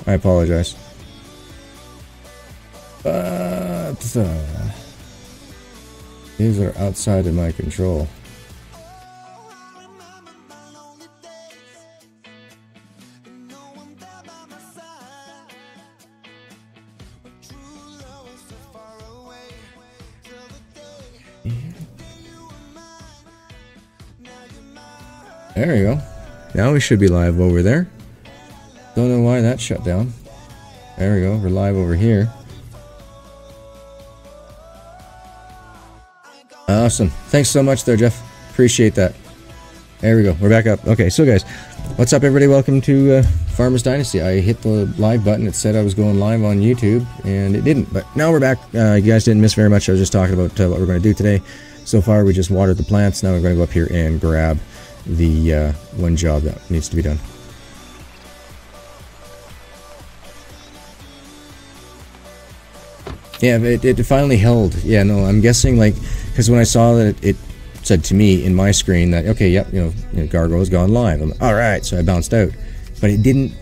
I apologize. But these are outside of my control. There we go. Now we should be live over there. Don't know why that shut down. There we go. We're live over here. Awesome. Thanks so much there, Jeff. Appreciate that. There we go. We're back up. Okay, so guys, what's up, everybody? Welcome to Farmers Dynasty. I hit the live button. It said I was going live on YouTube, and it didn't. But now we're back. You guys didn't miss very much. I was just talking about what we're going to do today. So far, we just watered the plants. Now we're going to go up here and grab the one job that needs to be done. Yeah, it finally held. Yeah, no, I'm guessing, like, because when I saw that it said to me in my screen that, okay, yep, you know Gargoyle's gone live. I'm like, all right, so I bounced out, but it didn't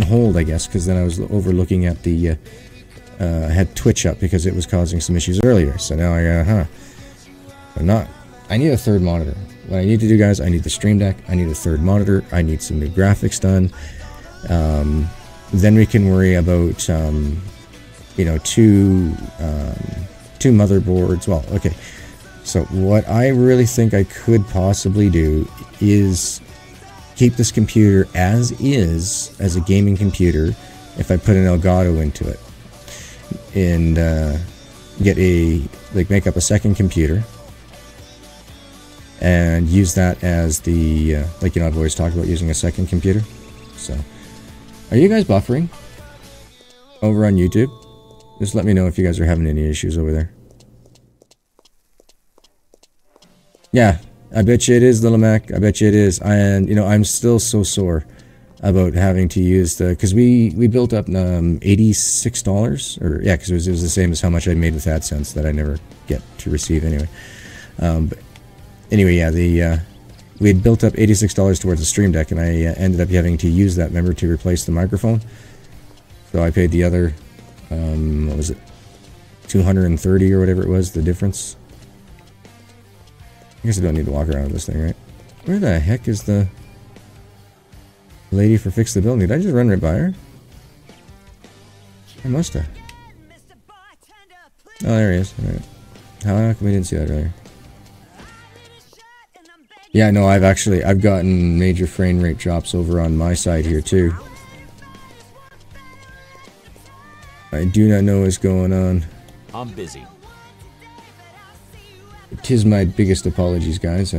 hold, I guess, because then I was overlooking at the I had Twitch up because it was causing some issues earlier. So now I need a third monitor. What I need to do, guys, I need the Stream Deck, I need a third monitor, I need some new graphics done. Then we can worry about you know, two motherboards. Well, okay. So what I really think I could possibly do is keep this computer as is, as a gaming computer, if I put an Elgato into it, and get make up a second computer and use that as the like, you know, I've always talked about using a second computer. So, are you guys buffering over on YouTube? Just let me know if you guys are having any issues over there. Yeah, I bet you it is, Little Mac. I bet you it is. And, you know, I'm still so sore about having to use the... Because we built up $86. Or, yeah, because it was the same as how much I made with AdSense that I never get to receive anyway. But anyway, yeah, we had built up $86 towards the Stream Deck, and I ended up having to use that, remember, to replace the microphone. So I paid the other... what was it, 230 or whatever it was, the difference. I guess I don't need to walk around with this thing, right? Where the heck is the lady for Fix the Building? Did I just run right by her? I must have. Oh, there he is. All right. How come we didn't see that earlier? Yeah, no, I've gotten major frame rate drops over on my side here too. I do not know what's going on. I'm busy. Tis my biggest apologies, guys.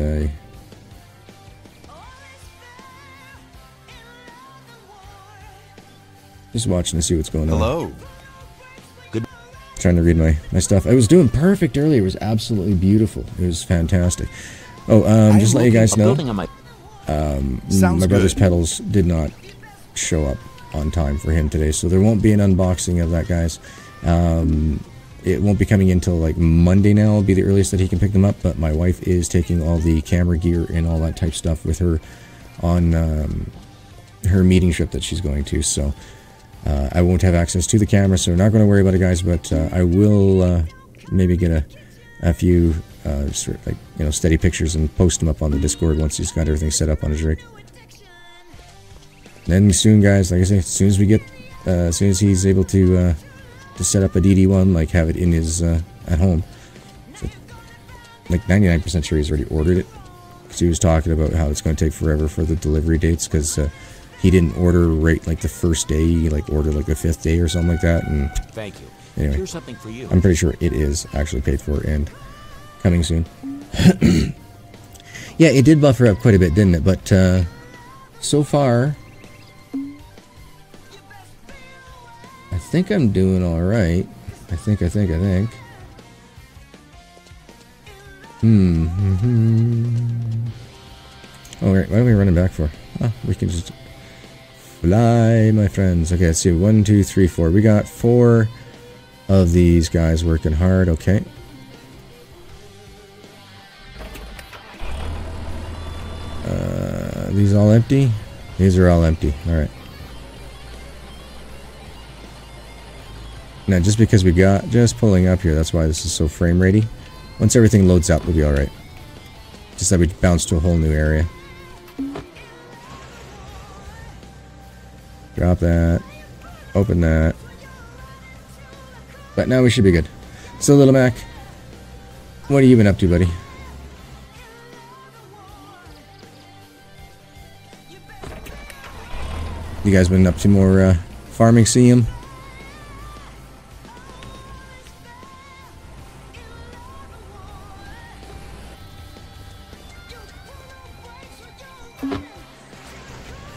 Just watching to see what's going on. Hello. Good. Trying to read my stuff. I was doing perfect earlier. It was absolutely beautiful. It was fantastic. Oh, just let you guys know. My brother's pedals did not show up on time for him today, so there won't be an unboxing of that, guys. It won't be coming in until like Monday now. It'll be the earliest that he can pick them up, but my wife is taking all the camera gear and all that type stuff with her on her meeting trip that she's going to, so I won't have access to the camera, so we're not going to worry about it, guys, but I will maybe get a few sort of, like, you know, steady pictures and post them up on the Discord once he's got everything set up on his rig. Then soon, guys, like I say, as soon as he's able to set up a DD1, like have it in his at home. So, like 99% sure he's already ordered it, because he was talking about how it's going to take forever for the delivery dates, because he didn't order right like the first day, he like ordered like the 5th day or something like that. And thank you. Anyway, here's something for you. I'm pretty sure it is actually paid for and coming soon. Yeah, it did buffer up quite a bit, didn't it? But so far, I think I'm doing all right. I think. Oh, right. What are we running back for? Oh, we can just fly, my friends. Okay, let's see. 1, 2, 3, 4. We got 4 of these guys working hard. Okay. These all empty? These are all empty. All right. Now, just because we got just pulling up here, that's why this is so frame ratey. Once everything loads up, we'll be alright. Just that we bounce to a whole new area. Drop that. Open that. But now we should be good. So, Little Mac, what have you been up to, buddy? You guys been up to more farming sim?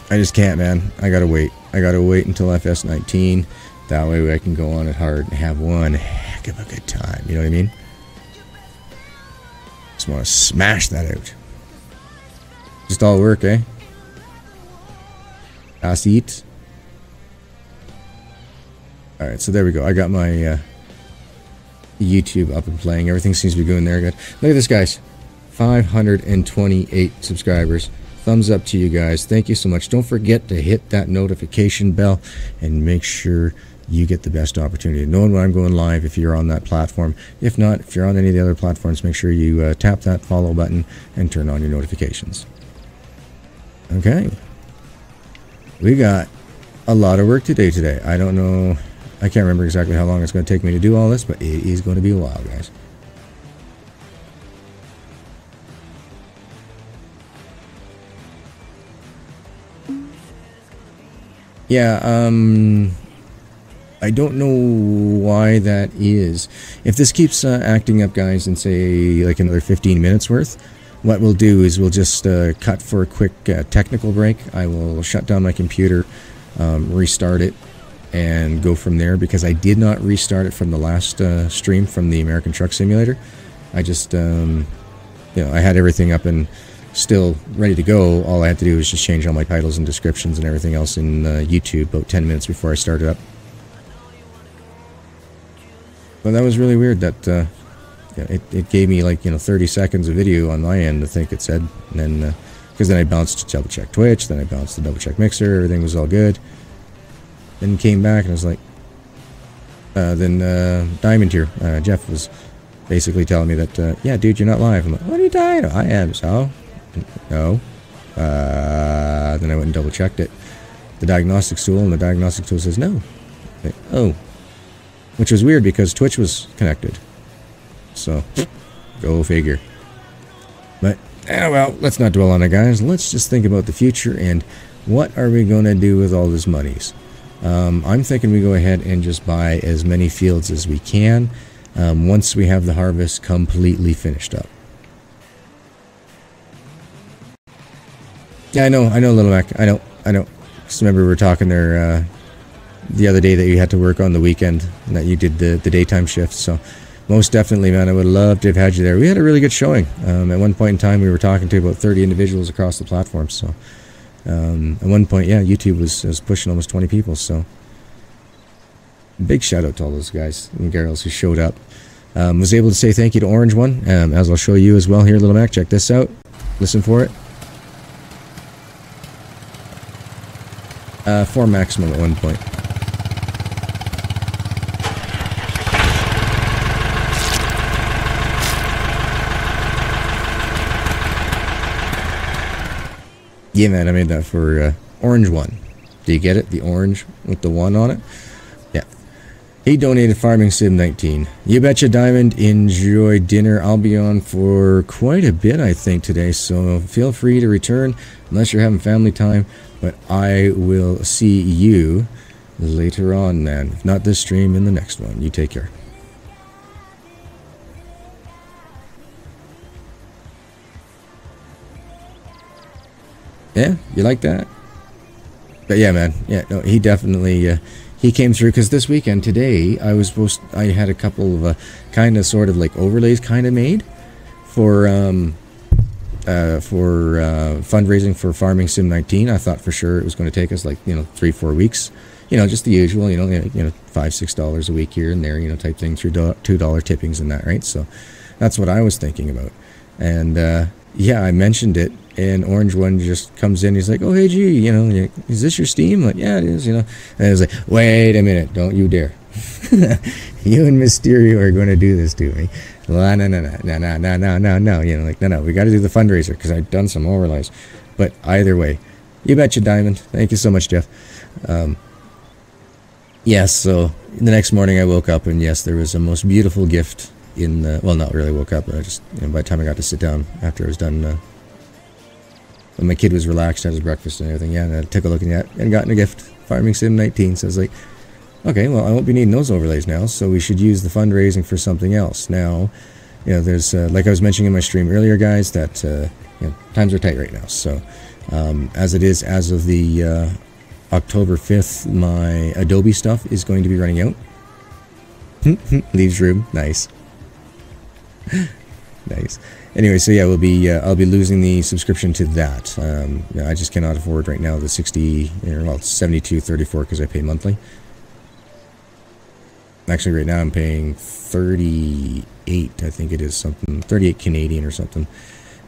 I just can't, man. I gotta wait. I gotta wait until FS19. That way I can go on it hard and have one heck of a good time. You know what I mean? Just want to smash that out. Just all work, eh? Pass eat. Alright, so there we go. I got my YouTube up and playing. Everything seems to be going there good. Look at this, guys. 528 subscribers. Thumbs up to you guys. Thank you so much. Don't forget to hit that notification bell and make sure you get the best opportunity. Knowing when I'm going live if you're on that platform. If not, if you're on any of the other platforms, make sure you tap that follow button and turn on your notifications. Okay. We got a lot of work to do today. I don't know. I can't remember exactly how long it's going to take me to do all this, but it is going to be a while, guys. Yeah, I don't know why that is. If this keeps acting up, guys, and say like another 15 minutes worth, what we'll do is we'll just cut for a quick technical break. I will shut down my computer, restart it, and go from there, because I did not restart it from the last stream from the American Truck Simulator. I just, you know, I had everything up and still ready to go. All I had to do was just change all my titles and descriptions and everything else in YouTube about 10 minutes before I started up. But that was really weird that yeah, it gave me like, you know, 30 seconds of video on my end, I think it said, and then because then I bounced to double check Twitch, then I bounced to double check Mixer, everything was all good. Then came back and I was like, then Diamond here, Jeff was basically telling me that, yeah, dude, you're not live. I'm like, what are you talking about? I am, so. No. Then I went and double checked it. The diagnostics tool, and the diagnostics tool says no. Like, oh. Which was weird because Twitch was connected. So, go figure. But, well, let's not dwell on it, guys. Let's just think about the future and what are we going to do with all this monies. I'm thinking we go ahead and just buy as many fields as we can once we have the harvest completely finished up. Yeah, I know, Little Mac. I know. Just remember we were talking there the other day that you had to work on the weekend and that you did the daytime shift. So most definitely, man, I would love to have had you there. We had a really good showing. At one point in time, we were talking to about 30 individuals across the platform. So at one point, yeah, YouTube was pushing almost 20 people. So big shout out to all those guys and girls who showed up. Was able to say thank you to Orange One, as I'll show you as well here, Little Mac. Check this out. Listen for it. 4 maximum at one point. Yeah, man, I made that for Orange One. Do you get it? The orange with the 1 on it? Yeah. He donated Farming Sim 19. You betcha, Diamond. Enjoy dinner. I'll be on for quite a bit, I think, today, so feel free to return unless you're having family time. But I will see you later on, man. If not this stream, in the next one. You take care. Yeah, you like that? But yeah, man. Yeah, no, he definitely he came through, because this weekend, today, I had a couple of kind of sort of like overlays kind of made for fundraising for Farming Sim 19. I thought for sure it was going to take us like, you know, 3-4 weeks. You know, just the usual, you know, $5-6 a week here and there, you know, type thing through $2 tippings and that, right? So that's what I was thinking about. And yeah, I mentioned it, and Orange One just comes in. He's like, "Oh, hey, G, you know, is this your Steam?" I'm like, yeah, it is, you know. And I was like, "Wait a minute, don't you dare!" You and Mysterio are going to do this to me. No, no. You know, like, no, we got to do the fundraiser because I've done some overlays. But either way, you betcha, Diamond. Thank you so much, Jeff. Yes, so the next morning I woke up and yes, there was a most beautiful gift in the, well, not really woke up, but I just, you know, by the time I got to sit down after I was done, when my kid was relaxed, had his breakfast and everything, yeah, and I took a look at that and gotten a gift, Farming Sim 19, so I was like, okay, well, I won't be needing those overlays now, so we should use the fundraising for something else. Now, you know, there's, like I was mentioning in my stream earlier, guys, that, you know, times are tight right now, so, as it is, as of the, October 5th, my Adobe stuff is going to be running out. Leaves room, nice. Nice. Anyway, so yeah, we'll be, I'll be losing the subscription to that. I just cannot afford right now the 60, well, it's 72.34 because I pay monthly. Actually, right now I'm paying 38, I think it is something, 38 Canadian or something.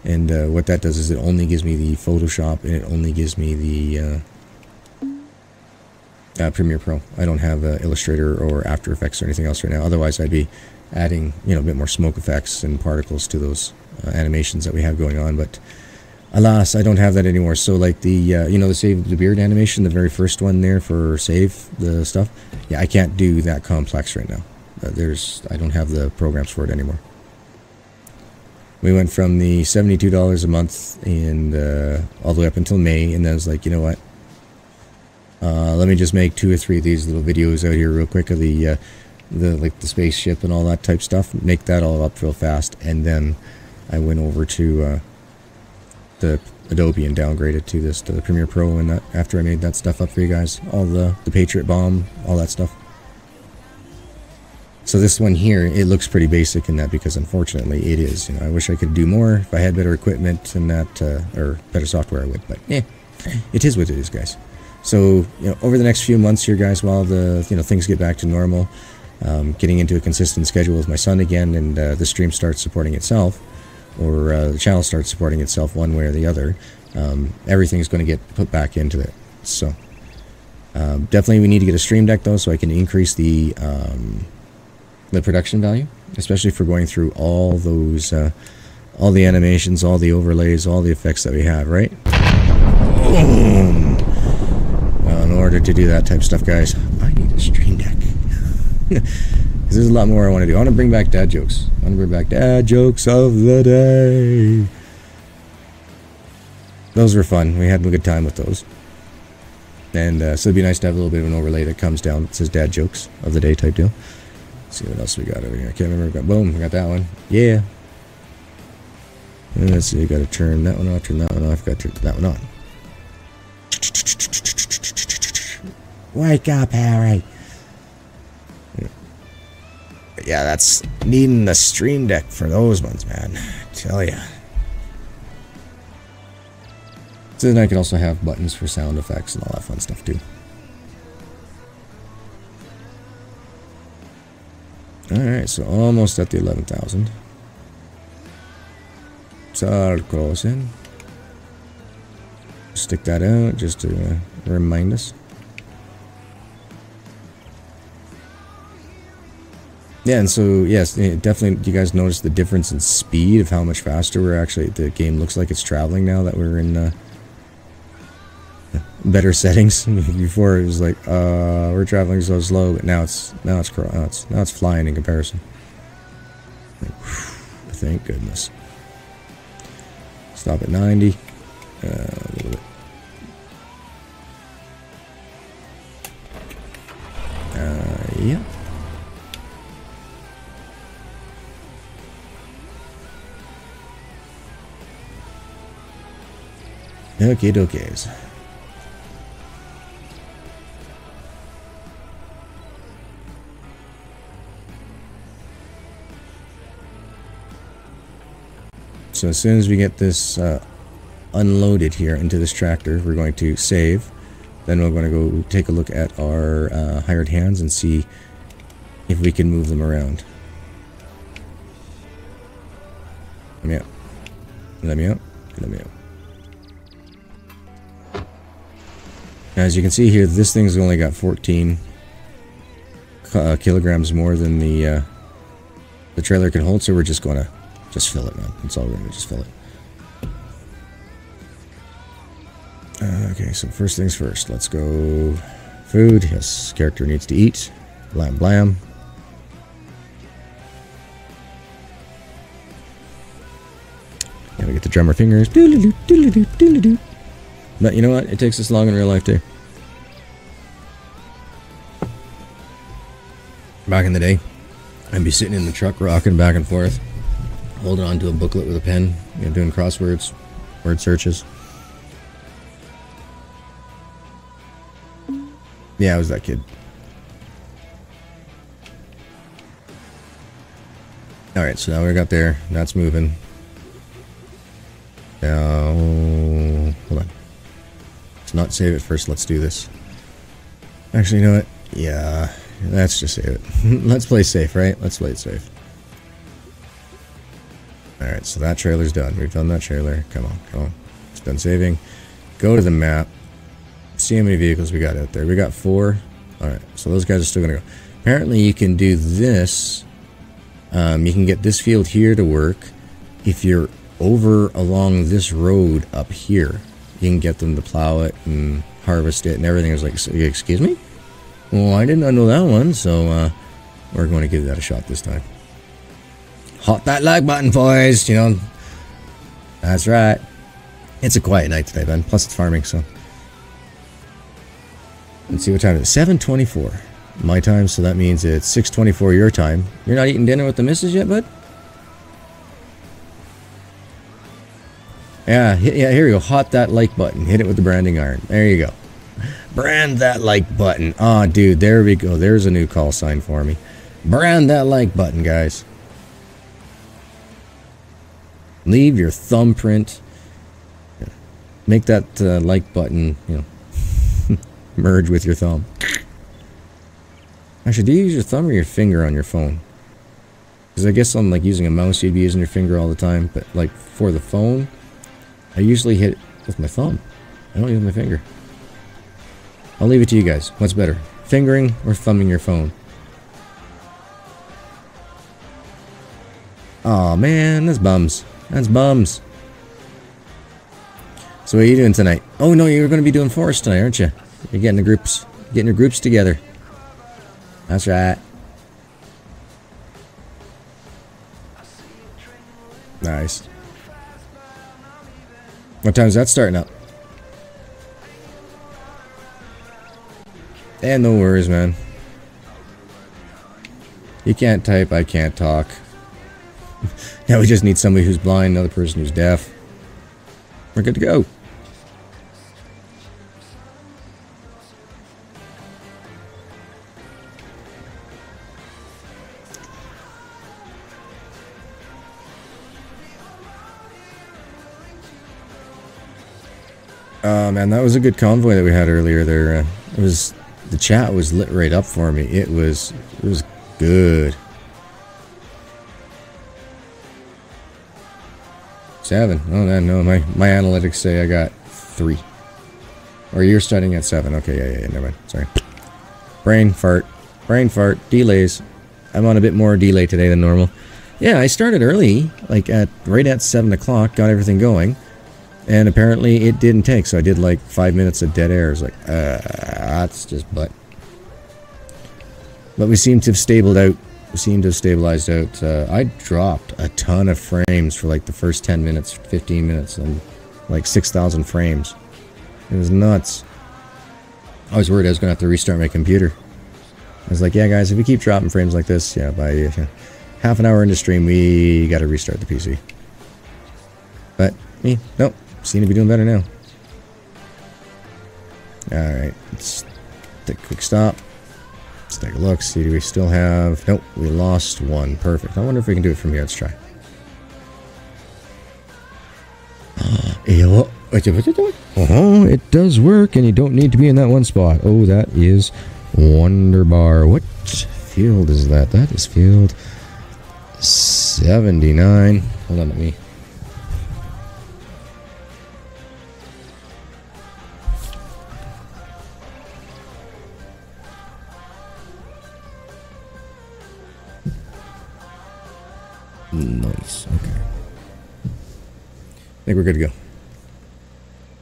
And what that does is it only gives me the Photoshop and it only gives me the Premiere Pro. I don't have Illustrator or After Effects or anything else right now. Otherwise, I'd be adding, you know, a bit more smoke effects and particles to those animations that we have going on. But alas, I don't have that anymore. So like the, you know, the Save the Beard animation, the very first one there for Save the stuff. Yeah, I can't do that complex right now. I don't have the programs for it anymore. We went from the $72 a month and all the way up until May, and then I was like, you know what? Let me just make 2 or 3 of these little videos out here real quick of the like the spaceship and all that type stuff. Make that all up real fast, and then I went over to the Adobe and downgraded to the Premiere Pro, and that after I made that stuff up for you guys, all the Patriot Bomb, all that stuff. So this one here, it looks pretty basic in that because unfortunately it is. You know, I wish I could do more. If I had better equipment and that, or better software, I would. But yeah, it is what it is, guys. So, you know, over the next few months here, guys, while the, you know, things get back to normal, getting into a consistent schedule with my son again, and the stream starts supporting itself, or the channel starts supporting itself one way or the other, everything's going to get put back into it. So, definitely we need to get a stream deck, though, so I can increase the production value, especially for going through all those, all the animations, all the overlays, all the effects that we have, right? Boom! In order to do that type of stuff, guys, I need a stream deck. Because there's a lot more I want to do. I want to bring back dad jokes. I want to bring back dad jokes of the day. Those were fun. We had a good time with those. And so it'd be nice to have a little bit of an overlay that comes down that says dad jokes of the day type deal. Let's see what else we got over here. I can't remember. We got, boom, we got that one. Yeah. And let's see, I got to turn that one off, turn that one off, got to turn that one on. Wake up, Harry. Yeah, that's needing the stream deck for those ones, man. I tell ya. So then I can also have buttons for sound effects and all that fun stuff too. Alright, so almost at the 11,000. So closing. Stick that out just to remind us. Yeah, and so, yes, definitely, you guys notice the difference in speed of how much faster we're actually, the game looks like it's traveling now that we're in better settings. Before it was like, we're traveling so slow, but now it's flying in comparison. Like, whew, thank goodness. Stop at 90. A little bit. Yeah. Okay, dokies. So as soon as we get this unloaded here into this tractor, we're going to save. Then we're going to go take a look at our hired hands and see if we can move them around. Let me out. Let me out. Let me out. As you can see here, this thing's only got 14 kilograms more than the trailer can hold, so we're just gonna fill it, man. That's all we're gonna do, just fill it. Okay, so first things first, let's go food. Yes, character needs to eat. Blam blam. Gotta get the drummer fingers. Doodle-doo, doodle-doo, doodle-doo. But you know what? It takes this long in real life too. Back in the day, I'd be sitting in the truck rocking back and forth, holding on to a booklet with a pen, you know, doing crosswords, word searches. Yeah, I was that kid. Alright, so now we got there. That's moving. Now, hold on. Let's not save it first. Let's do this. Actually, you know what? Yeah, let's just save it. Let's play safe, right? Let's play it safe. Alright, so that trailer's done. We've done that trailer. Come on, come on. It's done saving. Go to the map. See how many vehicles we got out there. We got 4. Alright, so those guys are still going to go. Apparently you can do this. You can get this field here to work. If you're over along this road up here, you can get them to plow it and harvest it and everything. I was like, excuse me? Well, I did not know that one, so we're going to give that a shot this time. Hot that like button, boys, you know. That's right. It's a quiet night today, man. Plus it's farming, so. Let's see what time it is. 7:24 my time, so that means it's 6:24 your time. You're not eating dinner with the missus yet, bud? Yeah, here we go. Hot that like button. Hit it with the branding iron. There you go. Brand that like button. Ah, oh, dude, there we go. There's a new call sign for me. Brand that like button, guys. Leave your thumbprint. Make that like button, you know, merge with your thumb. Actually, do you use your thumb or your finger on your phone? Because I guess on like using a mouse, you'd be using your finger all the time. But like for the phone, I usually hit it with my thumb. I don't use my finger. I'll leave it to you guys. What's better, fingering or thumbing your phone? Aw, man, that's bums. That's bums. So what are you doing tonight? Oh no, you're going to be doing forest tonight, aren't you? You're getting your groups together. That's right. Nice. What time is that starting up? And no worries, man. You can't type, I can't talk. Now we just need somebody who's blind, another person who's deaf. We're good to go. Man, that was a good convoy that we had earlier there. It was, the chat was lit right up for me. It was good. 7. Oh, no, my analytics say I got 3. Or you're starting at 7. Okay, yeah, never mind. Sorry. Brain fart. Delays. I'm on a bit more delay today than normal. Yeah, I started early, like right at 7 o'clock, got everything going. And apparently it didn't take, so I did like 5 minutes of dead air. I was like, that's just butt. But we seem to have stabilized out. I dropped a ton of frames for like the first 10 minutes, 15 minutes, and like 6,000 frames. It was nuts. I was worried I was going to have to restart my computer. I was like, yeah guys, if we keep dropping frames like this, yeah, by half an hour into stream, we got to restart the PC. But, nope. Seem to be doing better now. Alright, let's take a quick stop. Let's take a look, see, do we still have... Nope, we lost 1. Perfect. I wonder if we can do it from here. Let's try. It does work, and you don't need to be in that one spot. Oh, that is wonderbar. What field is that? That is field 79. Hold on, let me... Nice. Okay. I think we're good to go.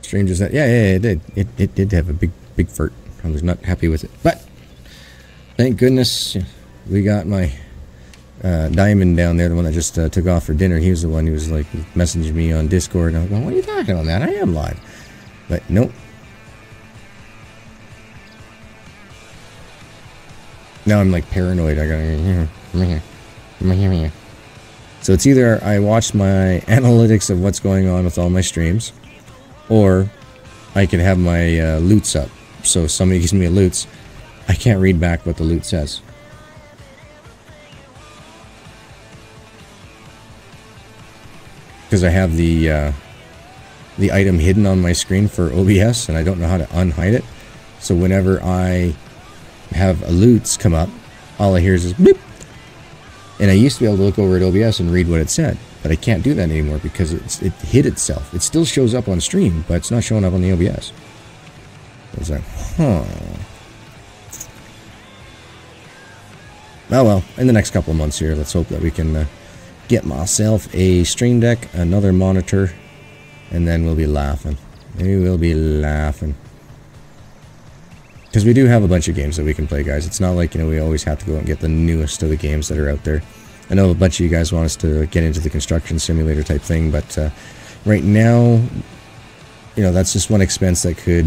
Strange as that. Yeah, it did. It did have a big fart. I was not happy with it. But, thank goodness we got my Diamond down there, the one that just took off for dinner. He was the one who was like messaging me on Discord. And I was going, what are you talking about, man? I am live. But, nope. Now I'm like paranoid. I gotta... So it's either I watch my analytics of what's going on with all my streams, or I can have my loots up. So if somebody gives me a loots, I can't read back what the loot says. Because I have the item hidden on my screen for OBS, and I don't know how to unhide it. So whenever I have a loots come up, all I hear is this bloop. And I used to be able to look over at OBS and read what it said, but I can't do that anymore because it hid itself. It still shows up on stream, but it's not showing up on the OBS. I was like, huh. Oh well, in the next couple of months here, let's hope that we can get myself a stream deck, another monitor, and then we'll be laughing. We will be laughing. Because we do have a bunch of games that we can play, guys. It's not like, you know, we always have to go and get the newest of the games that are out there. I know a bunch of you guys want us to get into the construction simulator type thing, but right now, you know, that's just one expense that could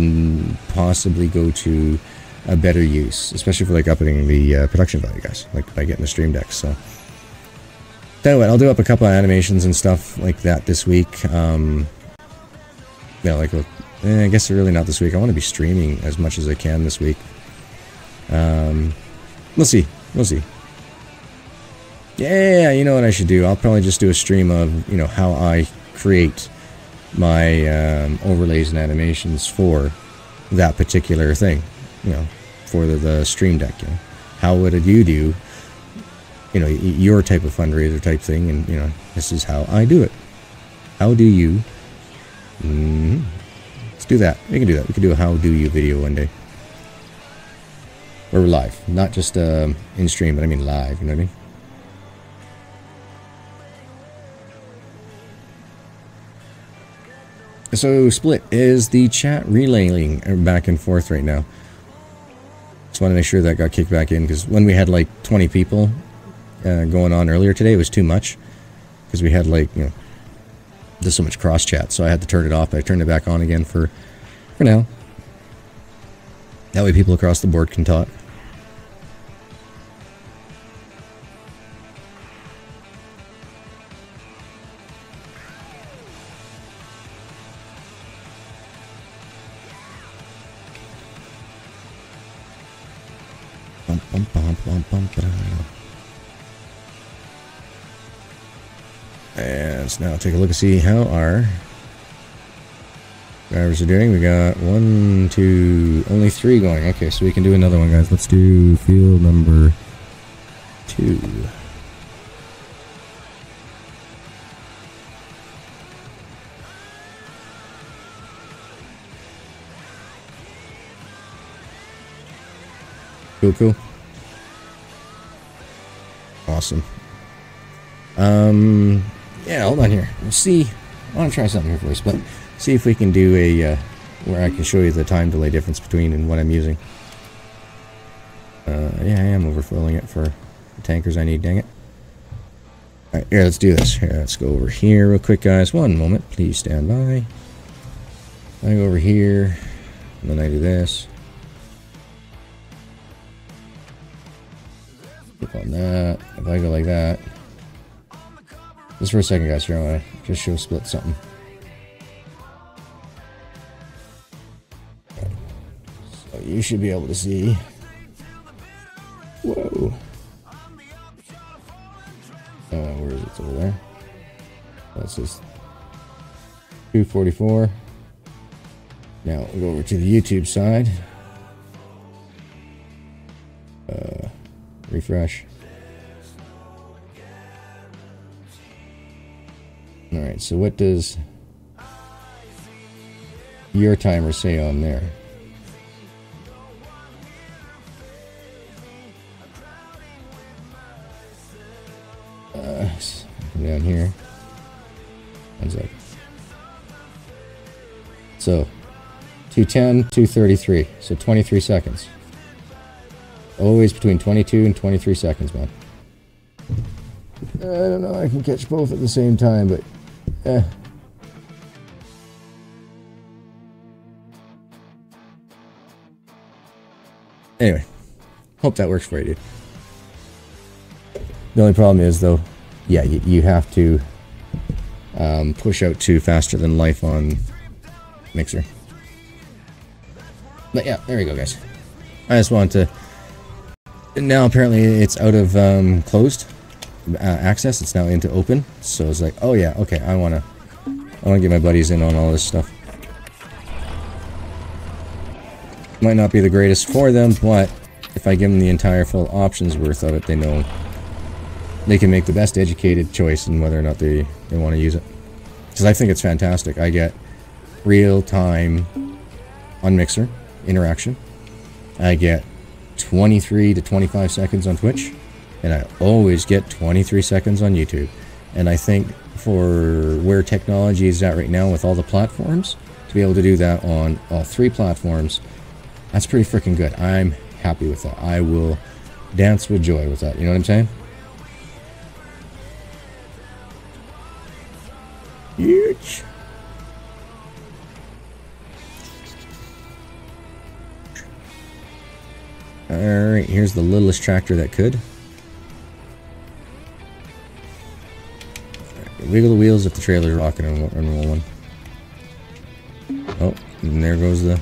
possibly go to a better use, especially for like upping the production value, guys, like by getting the stream decks. So, tell you what, I'll do up a couple of animations and stuff like that this week. Yeah, like, I guess really not this week. I want to be streaming as much as I can this week. We'll see. We'll see. Yeah, you know what I should do? I'll probably just do a stream of, you know, how I create my overlays and animations for that particular thing. You know, for the stream deck. You know, how would you do, you know, your type of fundraiser type thing? And, you know, this is how I do it. How do you... Let's do that. We can do that. We can do a how do you video one day. Or live. Not just in stream, but I mean live, you know what I mean? So, Split, is the chat relaying back and forth right now? Just want to make sure that got kicked back in, because when we had like 20 people going on earlier today, it was too much. Because we had like, you know, there's so much cross chat, so I had to turn it off. I turned it back on again for now. That way people across the board can talk. And let's now take a look and see how our drivers are doing. We got 1, 2, only 3 going. Okay, so we can do another one, guys. Let's do field number 2. Cool. Awesome. Yeah, hold on here. We'll see. I want to try something here first, but see if we can do a, where I can show you the time delay difference between and what I'm using. Yeah, I am overfilling it for the tankers I need, dang it. Alright, here, let's do this. Here, let's go over here real quick, guys. One moment, please stand by. I go over here, and then I do this. Click on that. If I go like that. Just for a second, guys, here I want to just show Split something. So you should be able to see. Whoa. Where is it? It's over there. That's just 244. Now we'll go over to the YouTube side. Refresh. Alright, so what does your timer say on there? Come down here. One's up. So, 210, 233. So 23 seconds. Always between 22 and 23 seconds, man. I don't know, I can catch both at the same time, but... Anyway, hope that works for you, dude. The only problem is, though, yeah, you have to push out to faster than life on Mixer. But yeah, there we go, guys. I just wanted to... Now, apparently, it's out of closed access. It's now into open. So it's like, oh yeah, okay, I wanna get my buddies in on all this stuff. Might not be the greatest for them, but if I give them the entire full options worth of it, they know they can make the best educated choice in whether or not they want to use it. Because I think it's fantastic. I get real-time on Mixer interaction. I get 23 to 25 seconds on Twitch. And I always get 23 seconds on YouTube. And I think for where technology is at right now with all the platforms, to be able to do that on all 3 platforms, that's pretty freaking good. I'm happy with that. I will dance with joy with that. You know what I'm saying? Huge. Alright, here's the littlest tractor that could. Right, wiggle the wheels if the trailer's rocking and rolling. Oh, and there goes the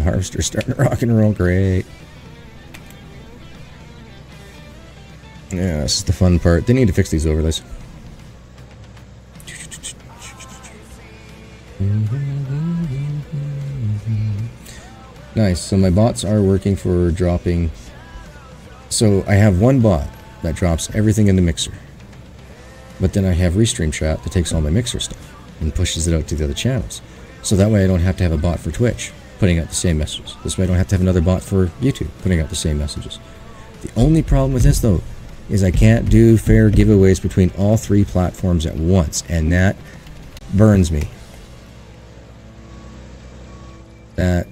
harvester starting to rock and roll. Great. Yeah, this is the fun part. They need to fix these overlays. Nice, so my bots are working for dropping. So I have one bot that drops everything in the Mixer. But then I have Restream Chat that takes all my Mixer stuff and pushes it out to the other channels. So that way I don't have to have a bot for Twitch putting out the same messages. This way I don't have to have another bot for YouTube putting out the same messages. The only problem with this, though, is I can't do fair giveaways between all 3 platforms at once, and that burns me. That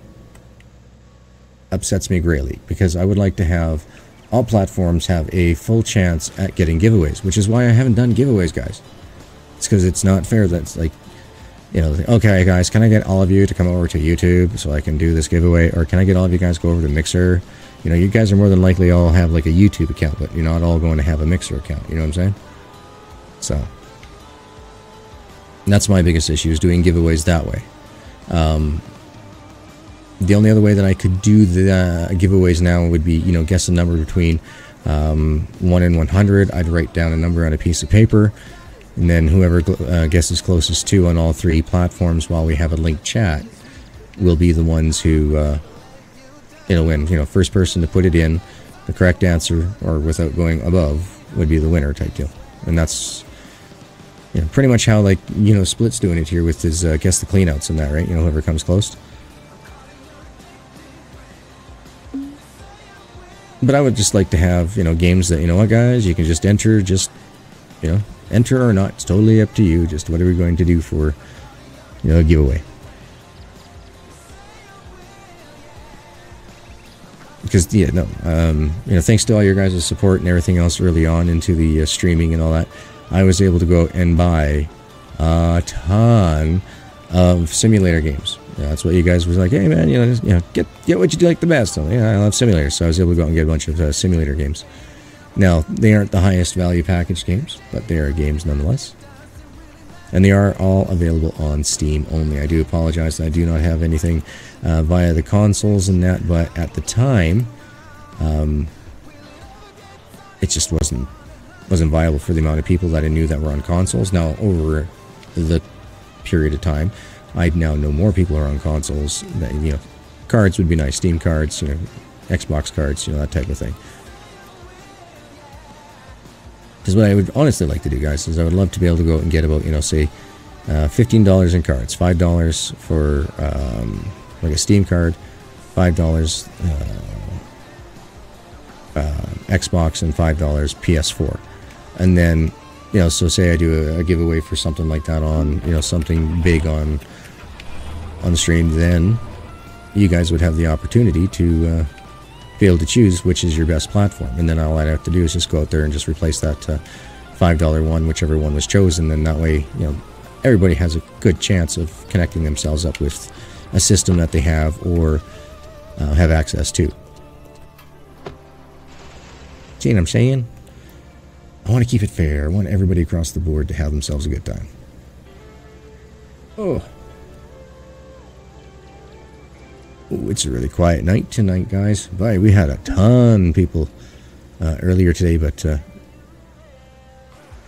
upsets me greatly, because I would like to have all platforms have a full chance at getting giveaways, which is why I haven't done giveaways, guys. It's because it's not fair that it's like, you know, okay guys, can I get all of you to come over to YouTube so I can do this giveaway, or can I get all of you guys to go over to Mixer? You know, you guys are more than likely all have like a YouTube account, but you're not all going to have a Mixer account, you know what I'm saying? So, that's my biggest issue, is doing giveaways that way. The only other way that I could do the giveaways now would be, you know, guess a number between 1 and 100. I'd write down a number on a piece of paper, and then whoever guesses closest to on all 3 platforms while we have a linked chat will be the ones who, you know, win. You know, first person to put it in, the correct answer, or without going above, would be the winner type deal. And that's, you know, pretty much how, like, you know, Split's doing it here with his guess the cleanouts and that, right? You know, whoever comes close. But I would just like to have, you know, games that, you know what, guys, you can just enter, just, you know, enter or not. It's totally up to you. Just whatever you're going to do for, you know, a giveaway. Because, yeah, no, you know, thanks to all your guys' support and everything else early on into the streaming and all that, I was able to go out and buy a ton of simulator games. Yeah, that's what you guys was like, hey man, you know, just, you know, get what you like the best. So, yeah, I love simulators, so I was able to go out and get a bunch of simulator games. Now, they aren't the highest value package games, but they are games nonetheless. And they are all available on Steam only. I do apologize that I do not have anything via the consoles and that, but at the time, it just wasn't viable for the amount of people that I knew that were on consoles. Now, over the period of time, I now know more people who are on consoles. That, you know, cards would be nice, Steam cards, you know, Xbox cards, you know, that type of thing. Because what I would honestly like to do, guys, is I would love to be able to go out and get about, you know, say, $15 in cards, $5 for like a Steam card, $5 Xbox, and $5 PS4, and then you know, so say I do a giveaway for something like that on, you know, something big on the stream, then you guys would have the opportunity to be able to choose which is your best platform. And then all I'd have to do is just go out there and just replace that $5 one, whichever one was chosen. And that way, you know, everybody has a good chance of connecting themselves up with a system that they have or have access to. See what I'm saying? I want to keep it fair. I want everybody across the board to have themselves a good time. Oh, it's a really quiet night tonight, guys. Boy, we had a ton of people earlier today, but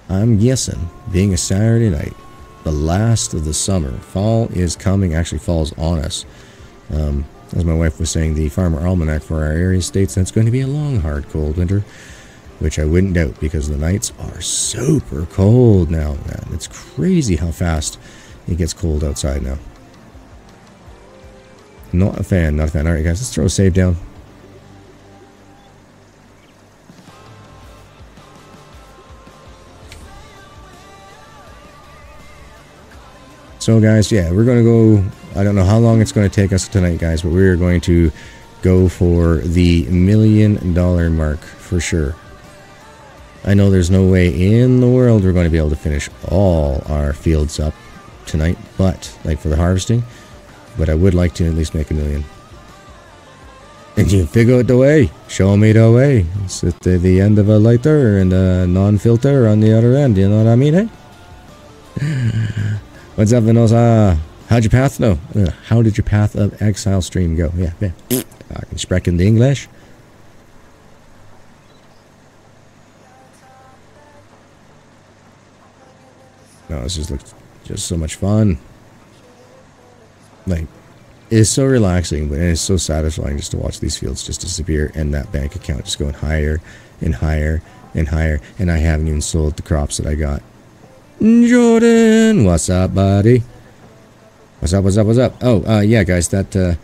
I'm guessing, being a Saturday night, the last of the summer, fall is coming. Actually, fall's on us. As my wife was saying, the Farmer Almanac for our area states that it's going to be a long, hard, cold winter, which I wouldn't doubt because the nights are super cold now, man. It's crazy how fast it gets cold outside now. Not a fan, not a fan. Alright guys, let's throw a save down. So guys, yeah, we're going to go, I don't know how long it's going to take us tonight guys, but we're going to go for the $1 million mark for sure. I know there's no way in the world we're going to be able to finish all our fields up tonight, but, like for the harvesting, but I would like to at least make $1 million. And you figure out the way. Show me the way. It's at the end of a lighter and a non-filter on the other end. You know what I mean, eh? What's up, Venosa? How'd your path know? How did your Path of Exile stream go? Yeah. I can spreek in the English. No, this just looks just so much fun. Like, it's so relaxing, but it's so satisfying just to watch these fields just disappear and that bank account just going higher and higher and higher. And I haven't even sold the crops that I got. Jordan, what's up, buddy? What's up? Oh, yeah, guys, that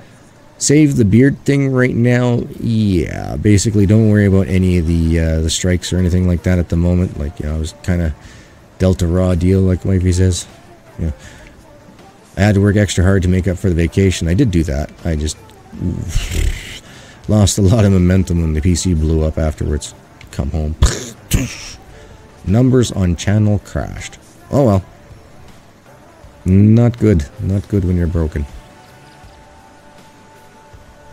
save the beard thing right now. Yeah, basically, don't worry about any of the strikes or anything like that at the moment. Like, you know, I was kind of dealt a raw deal, like Wifey says. Yeah. I had to work extra hard to make up for the vacation. I did do that. I just lost a lot of momentum when the PC blew up afterwards. Come home. Numbers on channel crashed. Oh well. Not good. Not good when you're broken.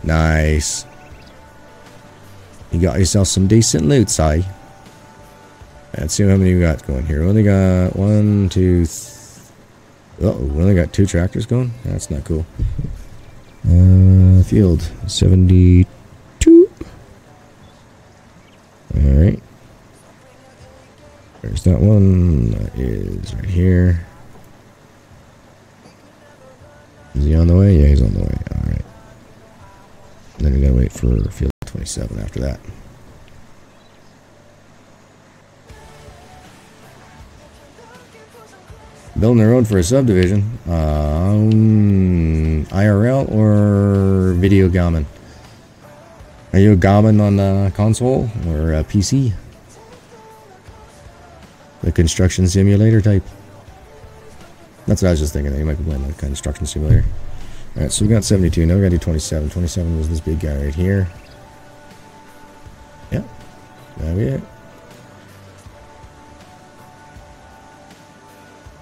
Nice. You got yourself some decent loot, Si. Let's see how many we got going here. We only got 1, 2, 3. Uh-oh, we only got 2 tractors going? That's not cool. Field 72. Alright. There's that one. That is right here. Is he on the way? Yeah, he's on the way. Alright. Then we gotta wait for field 27 after that. Building a road for a subdivision. IRL or video Gamin? Are you a Gamin on the console or a PC? The construction simulator type? That's what I was just thinking. You might be playing the construction simulator. Alright, so we got 72. Now we gotta do 27. 27 was this big guy right here. Yeah. That'll be it.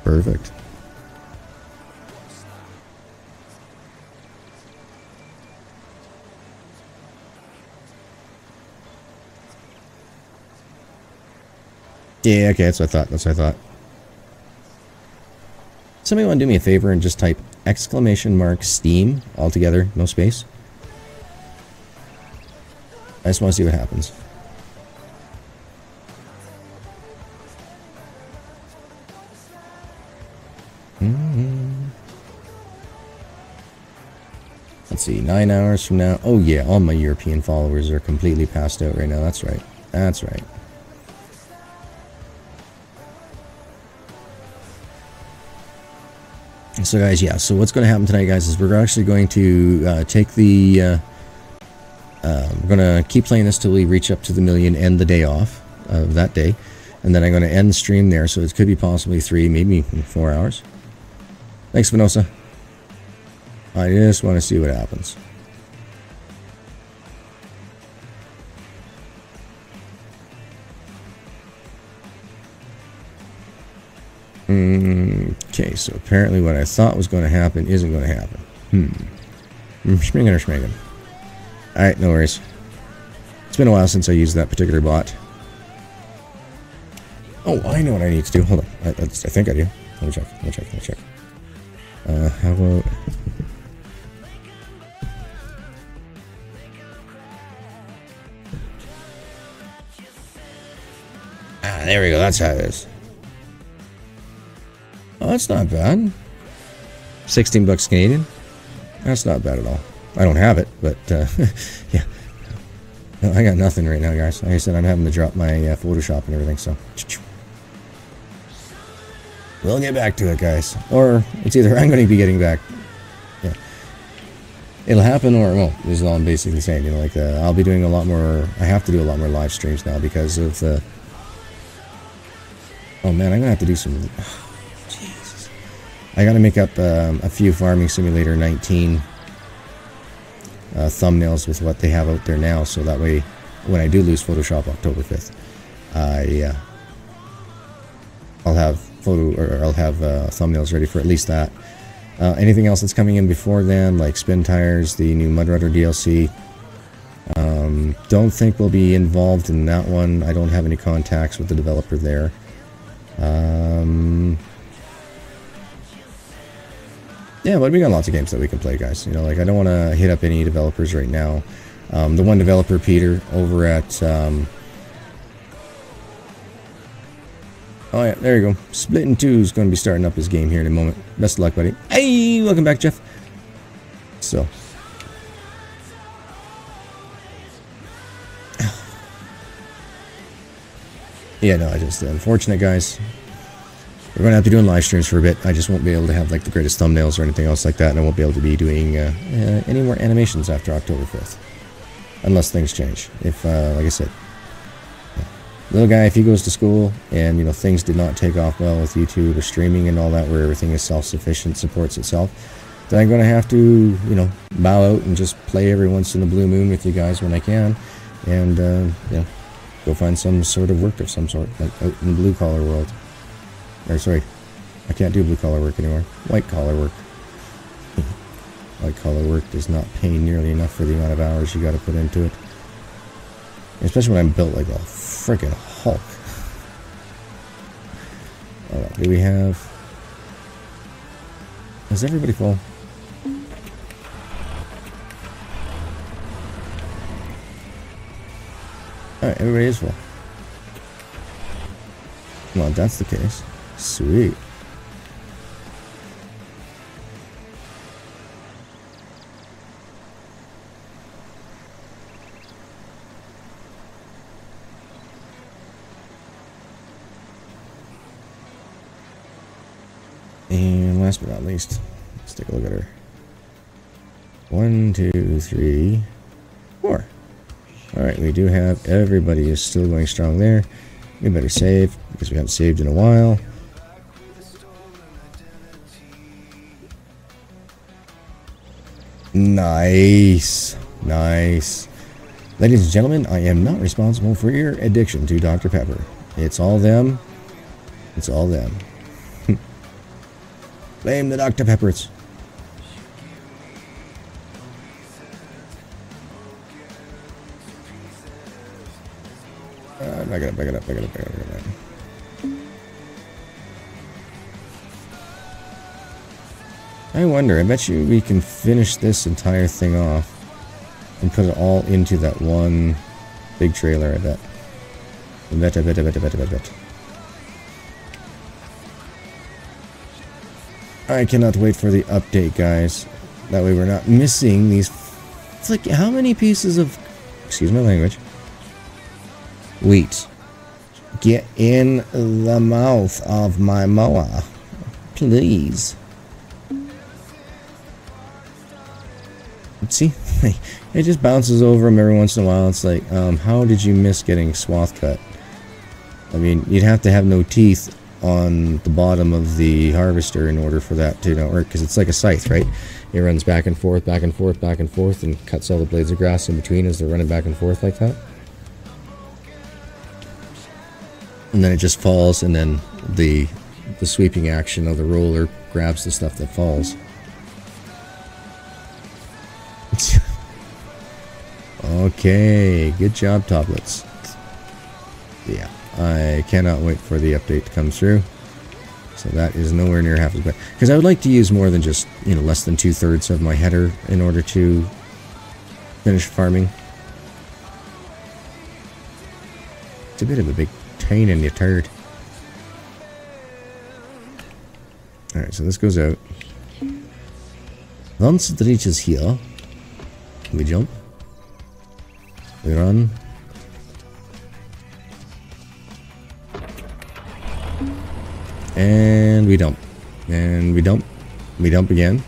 Perfect. Yeah, okay, that's what I thought. Somebody want to do me a favor and just type !Steam all together, no space. I just want to see what happens. Let's see, 9 hours from now. Oh yeah, all my European followers are completely passed out right now. That's right. That's right. So guys, yeah, so what's going to happen tonight, guys, is we're actually going to take the... we're going to keep playing this till we reach up to the 1 million and the day off of that day. And then I'm going to end the stream there, so it could be possibly 3, maybe 4 hours. Thanks, Venosa. I just want to see what happens. Okay, so apparently what I thought was going to happen isn't going to happen. Schmingin' or schmingin'. Alright, no worries. It's been a while since I used that particular bot. Oh, I know what I need to do. Hold on. I think I do. Let me check. How about... Ah, there we go. That's how it is. Oh, that's not bad. 16 bucks Canadian. That's not bad at all. I don't have it, but yeah. No, I got nothing right now, guys. Like I said, I'm having to drop my Photoshop and everything, so we'll get back to it, guys. Or it's either I'm going to be getting back. Yeah, it'll happen, or well, this is all I'm basically saying. You know, like I'll be doing a lot more. I have to do a lot more live streams now because of the. Oh man, I'm gonna have to do some. Jesus, I got to make up a few Farming Simulator 19 thumbnails with what they have out there now, so that way, when I do lose Photoshop October 5th, I'll have thumbnails ready for at least that. Anything else that's coming in before then, like Spin Tires, the new Mud Rudder DLC, don't think we'll be involved in that one. I don't have any contacts with the developer there. Yeah, but we got lots of games that we can play, guys. You know, like I don't want to hit up any developers right now. The one developer, Peter, over at oh yeah, there you go. Splitting 2 is going to be starting up his game here in a moment. Best of luck, buddy. Hey, welcome back, Jeff. So, yeah, no, I just unfortunate, guys. We're going to have to be doing live streams for a bit. I just won't be able to have like the greatest thumbnails or anything else like that, and I won't be able to be doing any more animations after October 5th. Unless things change. If, like I said, little guy, if he goes to school and, you know, things did not take off well with YouTube or streaming and all that, where everything is self-sufficient, supports itself, then I'm going to have to, you know, bow out and just play every once in a blue moon with you guys when I can, and, you know, go find some sort of work of some sort, like out in the blue-collar world. Or, sorry, I can't do blue-collar work anymore. White-collar work. White-collar work does not pay nearly enough for the amount of hours you got to put into it. Especially when I'm built like a freaking Hulk. Alright, do we have... Is everybody full? Alright, everybody is full. Well, if that's the case. Sweet. And last but not least, let's take a look at her. 1, 2, 3, 4. Alright, we do have everybody is still going strong there. We better save, because we haven't saved in a while. Nice. Nice. Ladies and gentlemen, I am not responsible for your addiction to Dr. Pepper. It's all them. It's all them. Blame the Dr. Peppers. Back it up. I wonder, I bet you we can finish this entire thing off and put it all into that one big trailer, I bet. I bet. I cannot wait for the update, guys. That way we're not missing these... Like, how many pieces of... Excuse my language. Wheat. Get in the mouth of my mower. Please. See? It just bounces over them every once in a while. It's like, how did you miss getting swath cut? I mean, you'd have to have no teeth on the bottom of the harvester in order for that to not work, because it's like a scythe, right? It runs back and forth, back and forth, back and forth, and cuts all the blades of grass in between as they're running back and forth like that. And then it just falls, and then the sweeping action of the roller grabs the stuff that falls. Okay, good job, Toplets. Yeah, I cannot wait for the update to come through. So that is nowhere near half as bad. Because I would like to use more than just, you know, less than 2/3 of my header in order to finish farming. It's a bit of a big pain in the turd. Alright, so this goes out. Once it reaches here, we jump. We run. And we dump. And we dump. We dump again.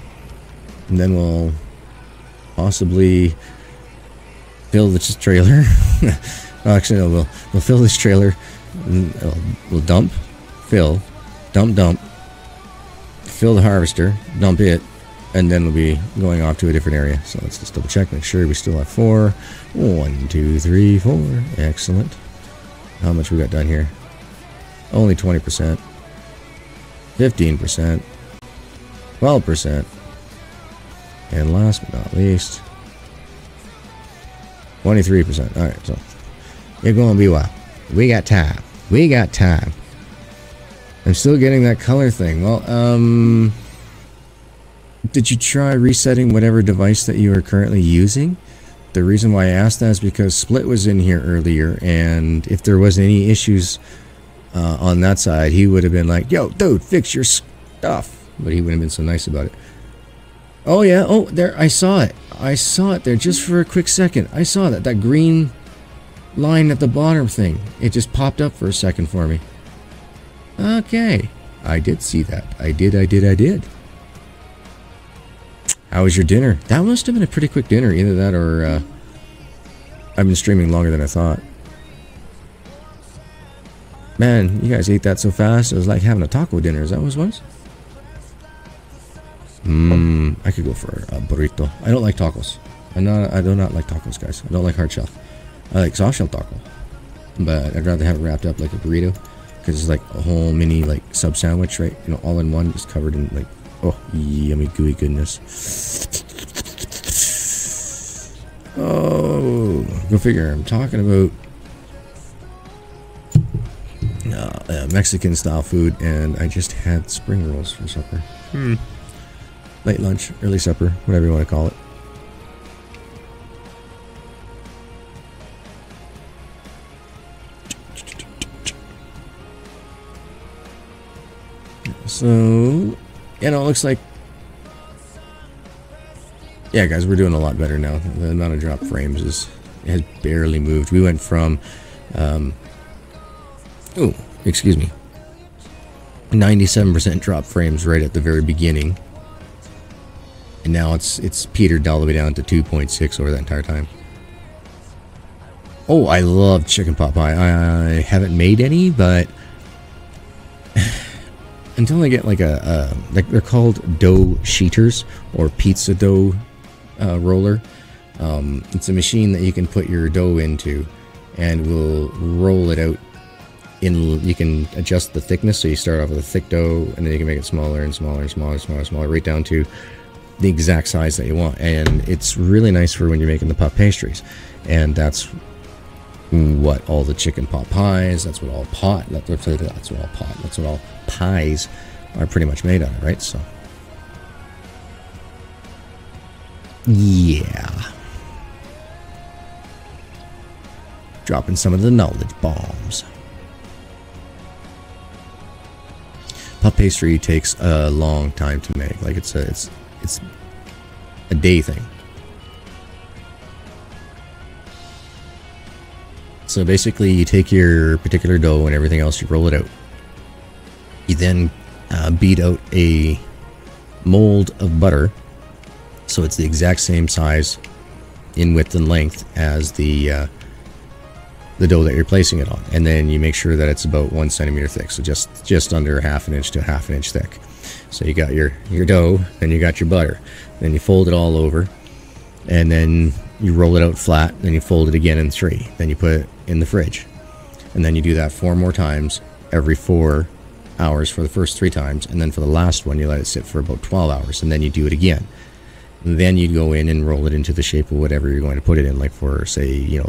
And then we'll possibly fill this trailer. Actually, no, we'll fill this trailer. We'll dump, fill, dump, dump, fill the harvester, dump it, and then we'll be going off to a different area. So let's just double check, make sure we still have 4. 1, 2, 3, 4. Excellent. How much we got done here? Only 20%. 15%. 12%. And last but not least, 23%. Alright, so you're going to be wild. We got time. We got time. I'm still getting that color thing. Well, did you try resetting whatever device that you are currently using? The reason why I asked that is because Split was in here earlier, and if there was any issues on that side, he would have been like, yo, dude, fix your stuff. But he wouldn't have been so nice about it. Oh, yeah. Oh, there. I saw it. I saw it there just for a quick second. I saw that. That green line at the bottom thing. It just popped up for a second for me. Okay. I did see that. I did. How was your dinner? That must have been a pretty quick dinner. Either that or I've been streaming longer than I thought. Man, you guys ate that so fast. It was like having a taco dinner. Is that what it was? I could go for a burrito. I don't like tacos. I do not like tacos, guys. I don't like hard shell. I like soft shell taco. But I'd rather have it wrapped up like a burrito. Because it's like a whole mini like sub sandwich, right? You know, all in one, just covered in like, oh, yummy gooey goodness. Oh, go figure. I'm talking about Mexican style food, and I just had spring rolls for supper. Late lunch, early supper, whatever you want to call it. So, you know, it looks like, yeah, guys, we're doing a lot better now. The amount of drop frames has barely moved. We went from, oh, excuse me, 97% drop frames right at the very beginning, and now it's petered all the way down to 2.6 over that entire time. Oh, I love chicken pot pie. I haven't made any, but until I get like like they're called dough sheeters or pizza dough roller. It's a machine that you can put your dough into, and will roll it out. You can adjust the thickness, so you start off with a thick dough, and then you can make it smaller and smaller and smaller and smaller and smaller, right down to the exact size that you want. And it's really nice for when you're making the puff pastries. And that's what all the chicken pot pies, that's what all pies are pretty much made out of, right? So yeah, dropping some of the knowledge bombs. Puff pastry takes a long time to make. Like it's a day thing. So basically, you take your particular dough and everything else, you roll it out. You then beat out a mold of butter, so it's the exact same size in width and length as the the dough that you're placing it on, and then you make sure that it's about 1 centimeter thick, so just under ½ inch to ½ inch thick. So you got your dough, then you got your butter, then you fold it all over, and then you roll it out flat, then you fold it again in 3, then you put it in the fridge, and then you do that 4 more times every 4 hours for the first 3 times, and then for the last one you let it sit for about 12 hours, and then you do it again. And then you'd go in and roll it into the shape of whatever you're going to put it in, like for, say,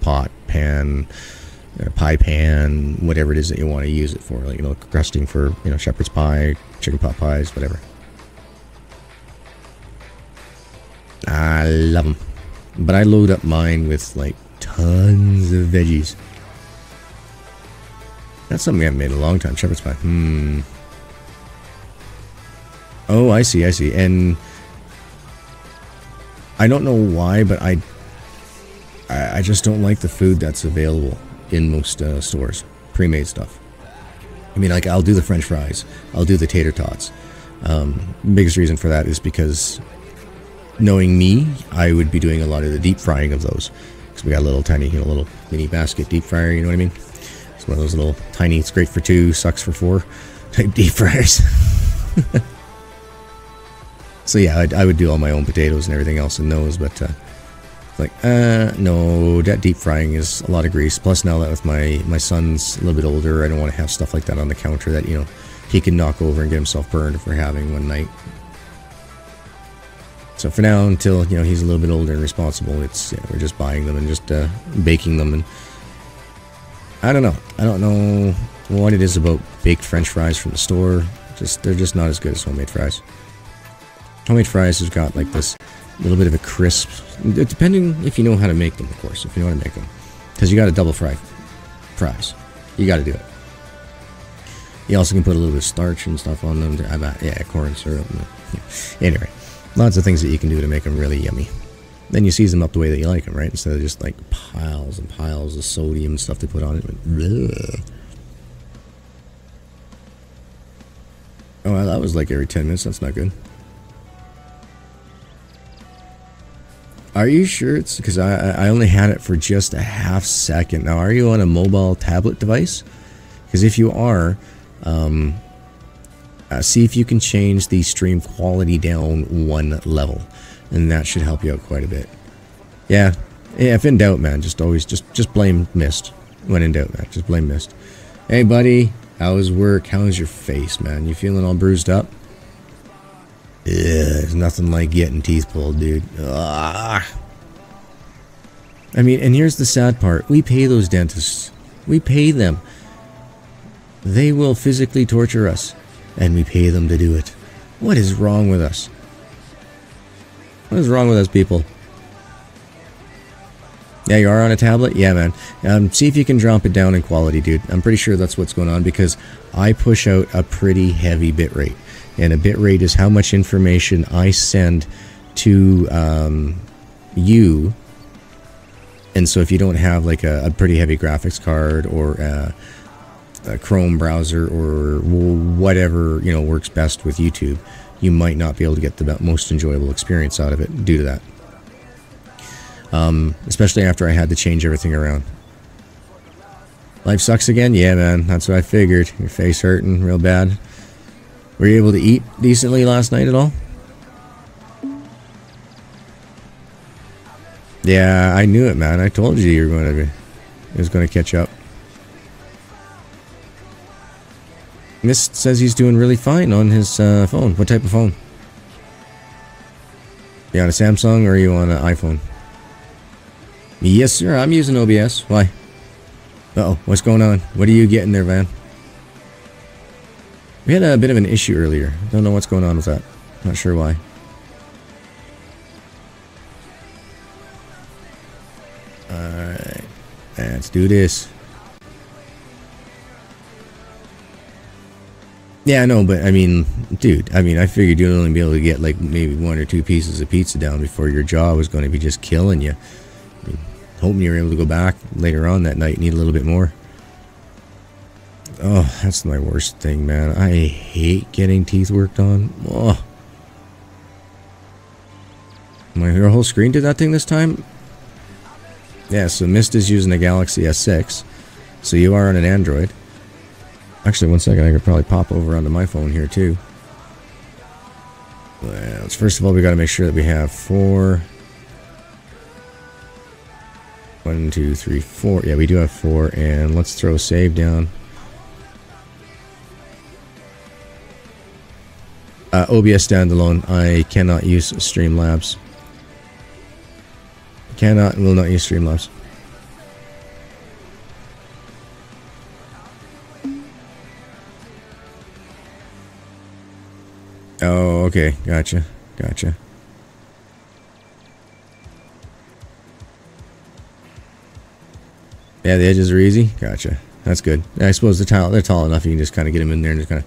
pot, pan, pie pan, whatever it is that you want to use it for, like, crusting for, shepherd's pie, chicken pot pies, whatever. I love them. But I load up mine with, like, tons of veggies. That's something I haven't made in a long time, shepherd's pie. Oh, I see. And I don't know why, but I just don't like the food that's available in most stores. Pre-made stuff. I mean, like, I'll do the French fries. I'll do the tater tots. Biggest reason for that is because, knowing me, I would be doing a lot of the deep frying of those. Because we got a little tiny, little mini basket deep fryer, you know what I mean? It's one of those little tiny, it's great for 2, sucks for 4 type deep fryers. So yeah, I would do all my own potatoes and everything else in those, but no, that deep frying is a lot of grease. Plus now that with my son's a little bit older, I don't want to have stuff like that on the counter that, he can knock over and get himself burned if we're having one night. So for now, until, he's a little bit older and responsible, we're just buying them and just baking them. And I don't know what it is about baked French fries from the store. They're just not as good as homemade fries. Homemade fries has got like this little bit of a crisp, depending if you know how to make them, of course, if you know how to make them. Because you got to double fry fries. You got to do it. You also can put a little bit of starch and stuff on them. Yeah, corn syrup. Anyway, lots of things that you can do to make them really yummy. Then you season them up the way that you like them, right? Instead of just like piles and piles of sodium and stuff they put on it. Oh, that was like every 10 minutes. That's not good. Are you sure it's because I only had it for just a half second? Now, are you on a mobile tablet device? Because if you are, see if you can change the stream quality down 1 level, and that should help you out quite a bit. Yeah, if in doubt, man, just blame Mist. When in doubt, man, just blame Mist. Hey, buddy, how's work? How's your face, man? You feeling all bruised up? There's nothing like getting teeth pulled, dude. Ugh. I mean, and here's the sad part. We pay those dentists. We pay them. They will physically torture us, and we pay them to do it. What is wrong with us? What is wrong with us, people? Yeah, you are on a tablet? Yeah, man. See if you can drop it down in quality, dude. I'm pretty sure that's what's going on, because I push out a pretty heavy bitrate. And a bitrate is how much information I send to you. And so if you don't have like a pretty heavy graphics card or a Chrome browser or whatever, works best with YouTube, you might not be able to get the most enjoyable experience out of it due to that. Especially after I had to change everything around. Life sucks again? Yeah, man. That's what I figured. Your face hurting real bad. Were you able to eat decently last night at all? Yeah, I knew it, man. I told you you were going to be. It was going to catch up. Mist says he's doing really fine on his phone. What type of phone? You on a Samsung or are you on an iPhone? Yes, sir. I'm using OBS. Why? Uh-oh. What's going on? What are you getting there, Van? We had a bit of an issue earlier. Don't know what's going on with that. Not sure why. Alright. Let's do this. Yeah, I know, but I mean, dude, I figured you'd only be able to get like maybe 1 or 2 pieces of pizza down before your jaw was going to be just killing you. I mean, hoping you were able to go back later on that night and eat a little bit more. Oh, that's my worst thing, man. I hate getting teeth worked on. Oh. Your whole screen did that thing this time? Yeah, so Mist is using a Galaxy S6. So you are on an Android. Actually, one second, I could probably pop over onto my phone here too. Well, first of all, we got to make sure that we have 4. 1, 2, 3, 4. Yeah, we do have 4, and let's throw save down. OBS standalone. I cannot use Streamlabs. Cannot and will not use Streamlabs. Oh, okay. Gotcha. Gotcha. Yeah, the edges are easy. Gotcha. That's good. I suppose they're tall enough. You can just kind of get them in there and just kind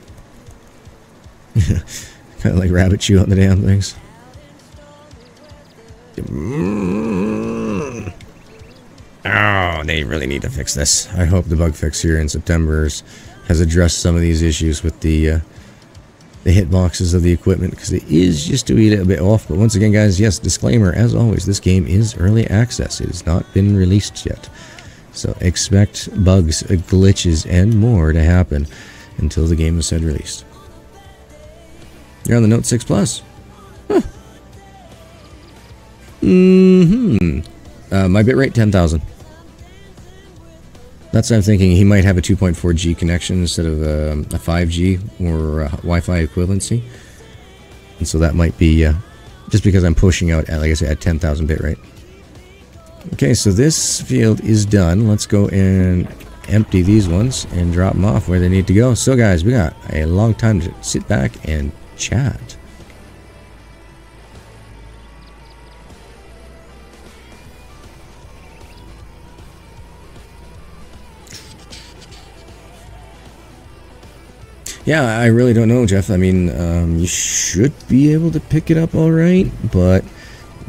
of, kind of like rabbit chew on the damn things. Oh, they really need to fix this. I hope the bug fix here in September has addressed some of these issues with the hitboxes of the equipment, because it is just a little bit off. But once again, guys, yes, disclaimer, as always, this game is early access. It has not been released yet. So expect bugs, glitches, and more to happen until the game is said released. You're on the Note 6 Plus. Huh. My bitrate, 10,000. That's what I'm thinking. He might have a 2.4G connection instead of a 5G or Wi-Fi equivalency. And so that might be just because I'm pushing out, like I said, at 10,000 bitrate. Okay, so this field is done. Let's go and empty these ones and drop them off where they need to go. So guys, we got a long time to sit back and chat. Yeah, I really don't know, Jeff. I mean, you should be able to pick it up all right, but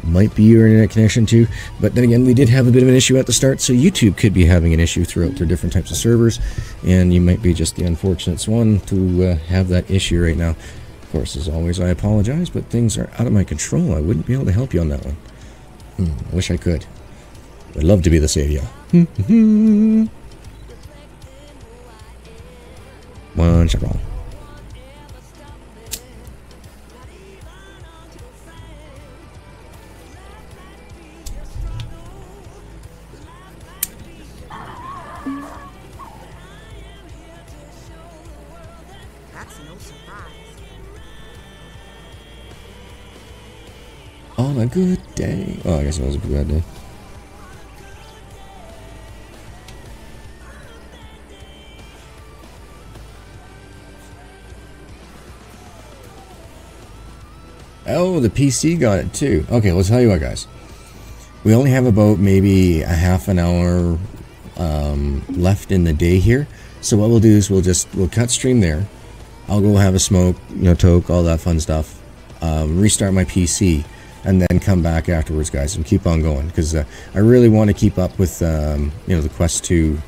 might be your internet connection too. But then again, we did have a bit of an issue at the start, so YouTube could be having an issue throughout their different types of servers, and you might be just the unfortunate one to have that issue right now. Of course, as always, I apologize, but things are out of my control. I wouldn't be able to help you on that one. I wish I could. I'd love to be the savior. One shot roll. That's no surprise. On a good day. Oh, I guess it was a bad day. Oh, the PC got it too. Okay, let's tell you what, guys. We only have about maybe a half an hour left in the day here. So what we'll do is we'll cut stream there. I'll go have a smoke, toke, all that fun stuff. Restart my PC, and then come back afterwards, guys, and keep on going, because I really want to keep up with the quest to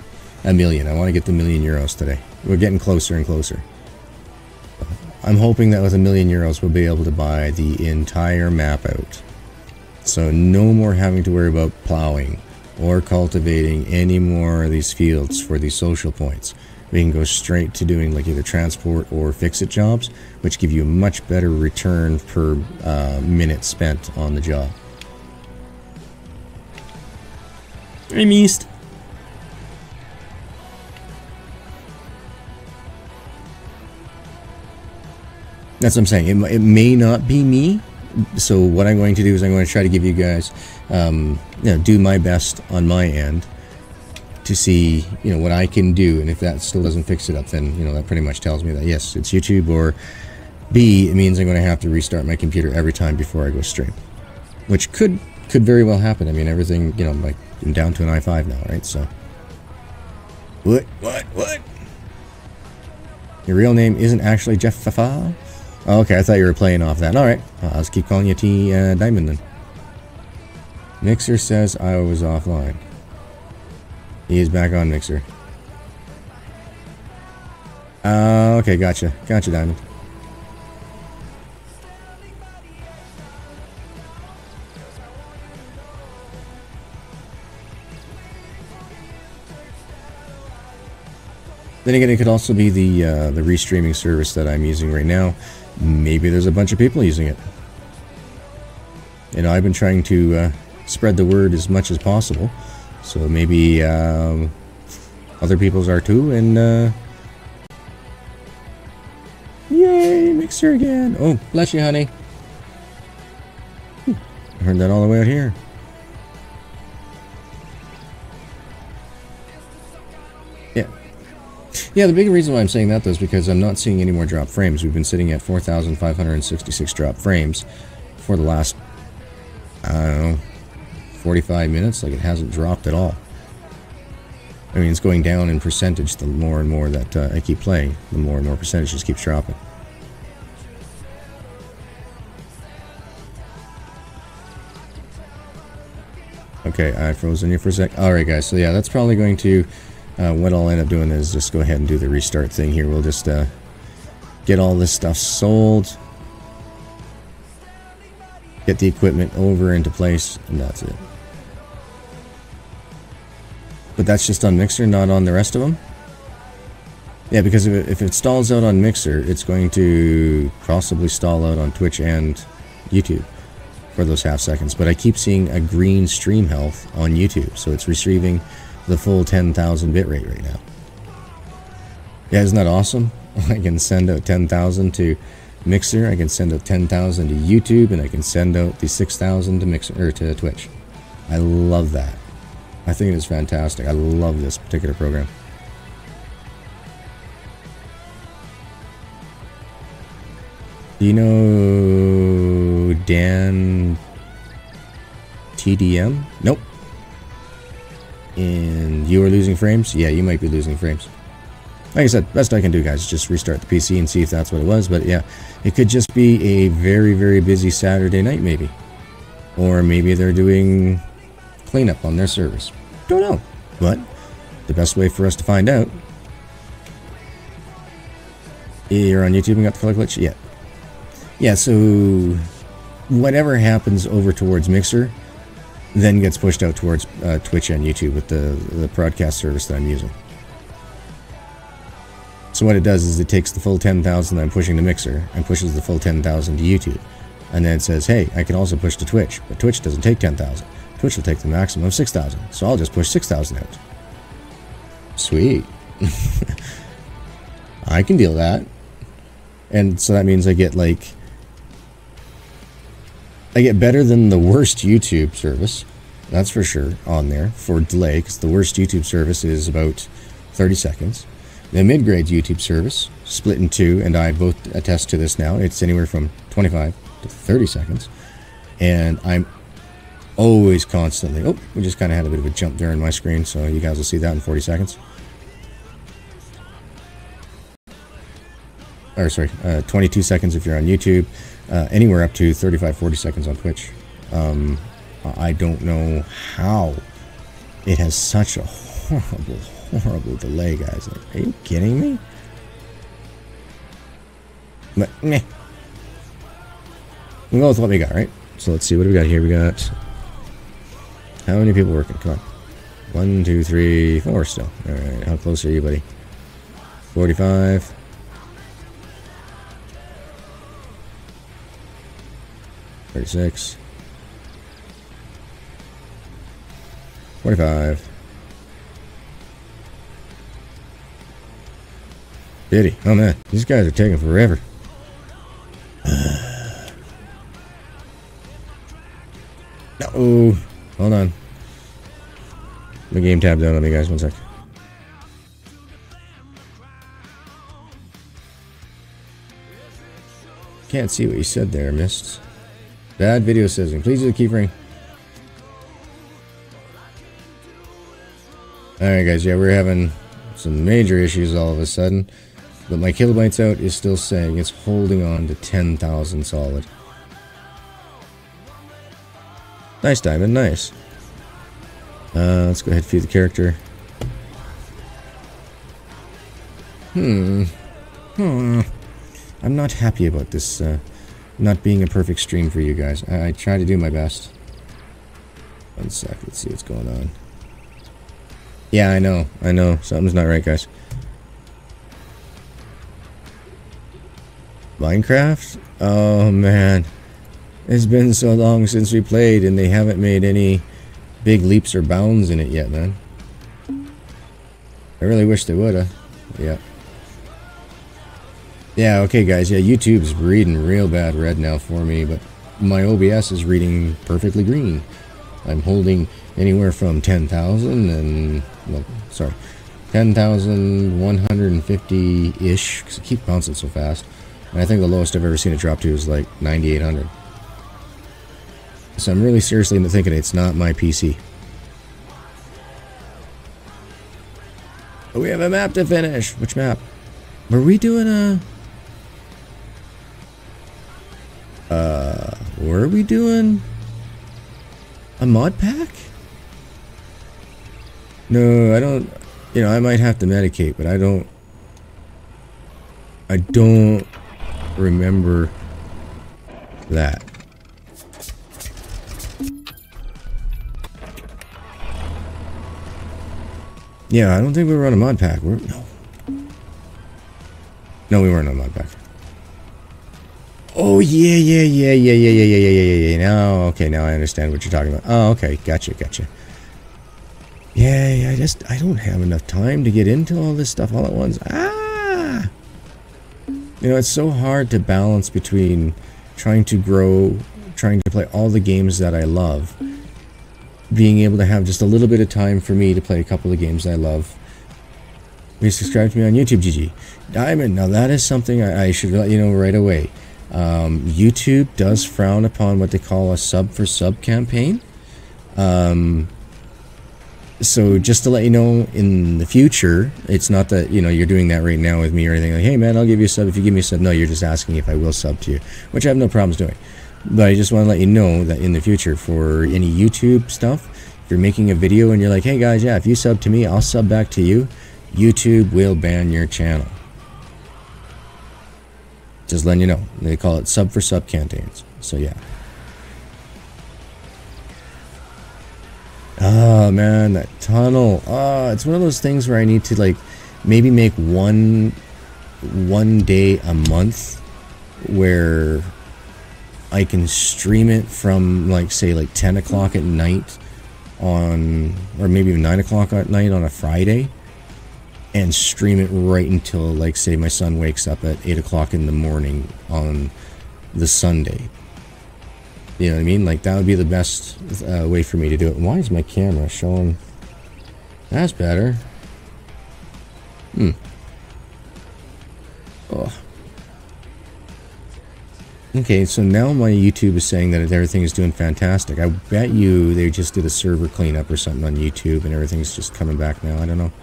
1 million. I want to get the €1,000,000 today. We're getting closer and closer. I'm hoping that with €1 million we'll be able to buy the entire map out. So no more having to worry about plowing or cultivating any more of these fields for these social points. We can go straight to doing like either transport or fix-it jobs, which give you a much better return per minute spent on the job. I missed. That's what I'm saying. It may not be me. So what I'm going to do is I'm going to try to give you guys, do my best on my end to see, what I can do. And if that still doesn't fix it up, then, that pretty much tells me that, yes, it's YouTube, or B, it means I'm going to have to restart my computer every time before I go stream. Which could very well happen. I mean, everything, like, I'm down to an i5 now, right? So. What? Your real name isn't actually Jeff Fafa? Oh, okay, I thought you were playing off that. Alright, I'll just keep calling you T Diamond then. Mixer says I was offline. He is back on, Mixer. Okay, gotcha. Gotcha, Diamond. Then again, it could also be the restreaming service that I'm using right now. Maybe there's a bunch of people using it. You know, I've been trying to spread the word as much as possible. So maybe other people's are too, and yay, Mixer again. Oh, bless you, honey. I heard that all the way out here. Yeah. Yeah, the big reason why I'm saying that, though, is because I'm not seeing any more drop frames. We've been sitting at 4,566 drop frames for the last, I don't know, 45 minutes. Like, it hasn't dropped at all. I mean, it's going down in percentage the more and more that I keep playing. The more and more percentage just keeps dropping. Okay, I froze in here for a sec. Alright, guys, so yeah, that's probably going to... what I'll end up doing is just go ahead and do the restart thing here. We'll just get all this stuff sold. Get the equipment over into place, and that's it. But that's just on Mixer, not on the rest of them? Yeah, because if it stalls out on Mixer, it's going to possibly stall out on Twitch and YouTube for those half seconds. But I keep seeing a green stream health on YouTube, so it's retrieving the full 10,000 bitrate right now. Yeah, isn't that awesome? I can send out 10,000 to Mixer, I can send out 10,000 to YouTube, and I can send out the 6,000 to Mixer or to Twitch. I love that. I think it is fantastic. I love this particular program. Do you know Dan TDM? Nope. And you are losing frames? Yeah, you might be losing frames. Like I said, best I can do, guys, is just restart the PC and see if that's what it was. But yeah, it could just be a very, very busy Saturday night, maybe. Or maybe they're doing cleanup on their servers. Don't know. But the best way for us to find out... You're on YouTube and got the color glitch? Yeah. Yeah, so whatever happens over towards Mixer then gets pushed out towards Twitch and YouTube with the broadcast service that I'm using. So what it does is it takes the full 10,000 that I'm pushing to Mixer and pushes the full 10,000 to YouTube. And then it says, hey, I can also push to Twitch, but Twitch doesn't take 10,000. Twitch will take the maximum of 6,000, so I'll just push 6,000 out. Sweet. I can deal with that. And so that means I get, like... I get better than the worst YouTube service. That's for sure, on there, for delay, because the worst YouTube service is about 30 seconds. The mid-grade YouTube service, split in two, and I both attest to this now, it's anywhere from 25 to 30 seconds. And I'm always constantly... Oh, we just kind of had a bit of a jump there on my screen, so you guys will see that in 40 seconds. Or, sorry, 22 seconds if you're on YouTube. Anywhere up to 35-40 seconds on Twitch. I don't know how it has such a horrible delay, guys. Like, are you kidding me? But, meh. We'll go with what we got, right? So let's see, what do we got here? We got... How many people working? Come on. 1, 2, 3, 4 still. Alright, how close are you, buddy? 45. 36. 45. 50. Oh man, these guys are taking forever. No. Hold on. The game tabbed out on me, guys. One sec. Can't see what you said there, missed. Bad video sizzling. Please do the keyframe. Alright guys, yeah, we're having some major issues all of a sudden. But my kilobytes out is still saying it's holding on to 10,000 solid. Nice, Diamond, nice. Let's go ahead and feed the character. I'm not happy about this, not being a perfect stream for you guys. I try to do my best. One sec, let's see what's going on. Yeah, I know. Something's not right, guys. Minecraft? Oh man, it's been so long since we played, and they haven't made any big leaps or bounds in it yet, man. I really wish they would've. Yeah. Yeah, okay guys, yeah, YouTube's reading real bad red now for me, but my OBS is reading perfectly green. I'm holding anywhere from 10,000 and, well, sorry, 10,150-ish, because I keep bouncing so fast. And I think the lowest I've ever seen it drop to is like 9,800. So I'm really seriously thinking it's not my PC. But we have a map to finish. Which map? Were we doing a... were we doing a mod pack? No, I don't, you know, I might have to medicate, but I don't remember that. Yeah, I don't think we were on a mod pack. No, we weren't on a mod pack. Oh yeah. Now, okay, now I understand what you're talking about. Oh, okay, gotcha. Yeah, I don't have enough time to get into all this stuff all at once. Ah! You know, it's so hard to balance between trying to grow, trying to play all the games that I love, being able to have just a little bit of time for me to play a couple of games I love. Please subscribe to me on YouTube, GG. Diamond, now that is something I should let you know right away. YouTube does frown upon what they call a sub for sub campaign. So just to let you know, in the future, it's not that, you know, you're doing that right now with me or anything like, hey man, I'll give you a sub if you give me a sub. No, you're just asking if I will sub to you, which I have no problems doing. But I just want to let you know that in the future, for any YouTube stuff, if you're making a video and you're like, hey guys, yeah, if you sub to me, I'll sub back to you, YouTube will ban your channel. Just letting you know. They call it sub for sub campaigns. So yeah. Oh man, that tunnel. Oh, it's one of those things where I need to like maybe make one day a month where I can stream it from like say like 10 o'clock at night on, or maybe even 9 o'clock at night on a Friday, and stream it right until like say my son wakes up at 8 o'clock in the morning on the Sunday. You know what I mean? Like that would be the best way for me to do it. Why is my camera showing? That's better. Oh. Okay, so now my YouTube is saying that everything is doing fantastic. I bet you they just did a server cleanup or something on YouTube and everything's just coming back now. I don't know.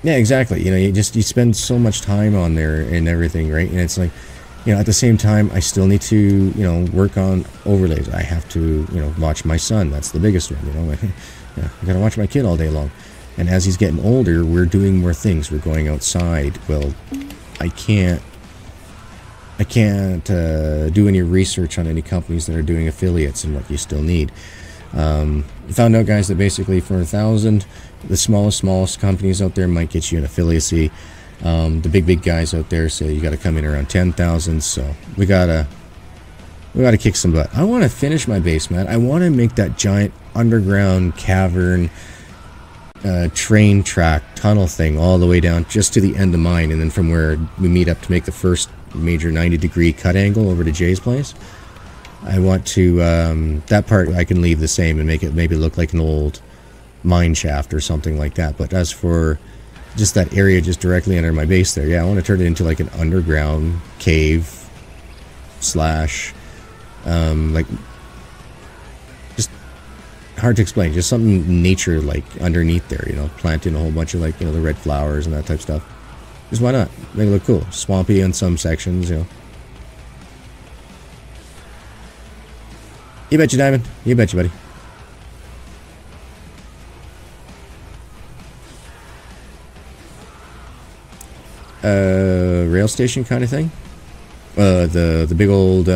Yeah, exactly. You know, you spend so much time on there and everything, right? And it's like, you know, at the same time, I still need to, you know, work on overlays. I have to, you know, watch my son. That's the biggest one, you know. Yeah, I gotta watch my kid all day long. And as he's getting older, we're doing more things. We're going outside. Well, I can't do any research on any companies that are doing affiliates and what you still need. Found out, guys, that basically for 1,000, the smallest companies out there might get you an affiliacy. The big guys out there say you got to come in around 10,000. So we gotta kick some butt. I want to finish my base, man. I want to make that giant underground cavern, train track tunnel thing all the way down just to the end of mine, and then from where we meet up to make the first major 90-degree cut angle over to Jay's place. I want to, that part I can leave the same and make it maybe look like an old mine shaft or something like that. But as for just that area just directly under my base there, yeah, I want to turn it into like an underground cave slash, like, just hard to explain, just something nature like underneath there, you know, planting a whole bunch of like, you know, the red flowers and that type of stuff. Just why not? Make it look cool. Swampy in some sections, you know. You betcha, Diamond. You betcha, buddy. Rail station kind of thing. The big old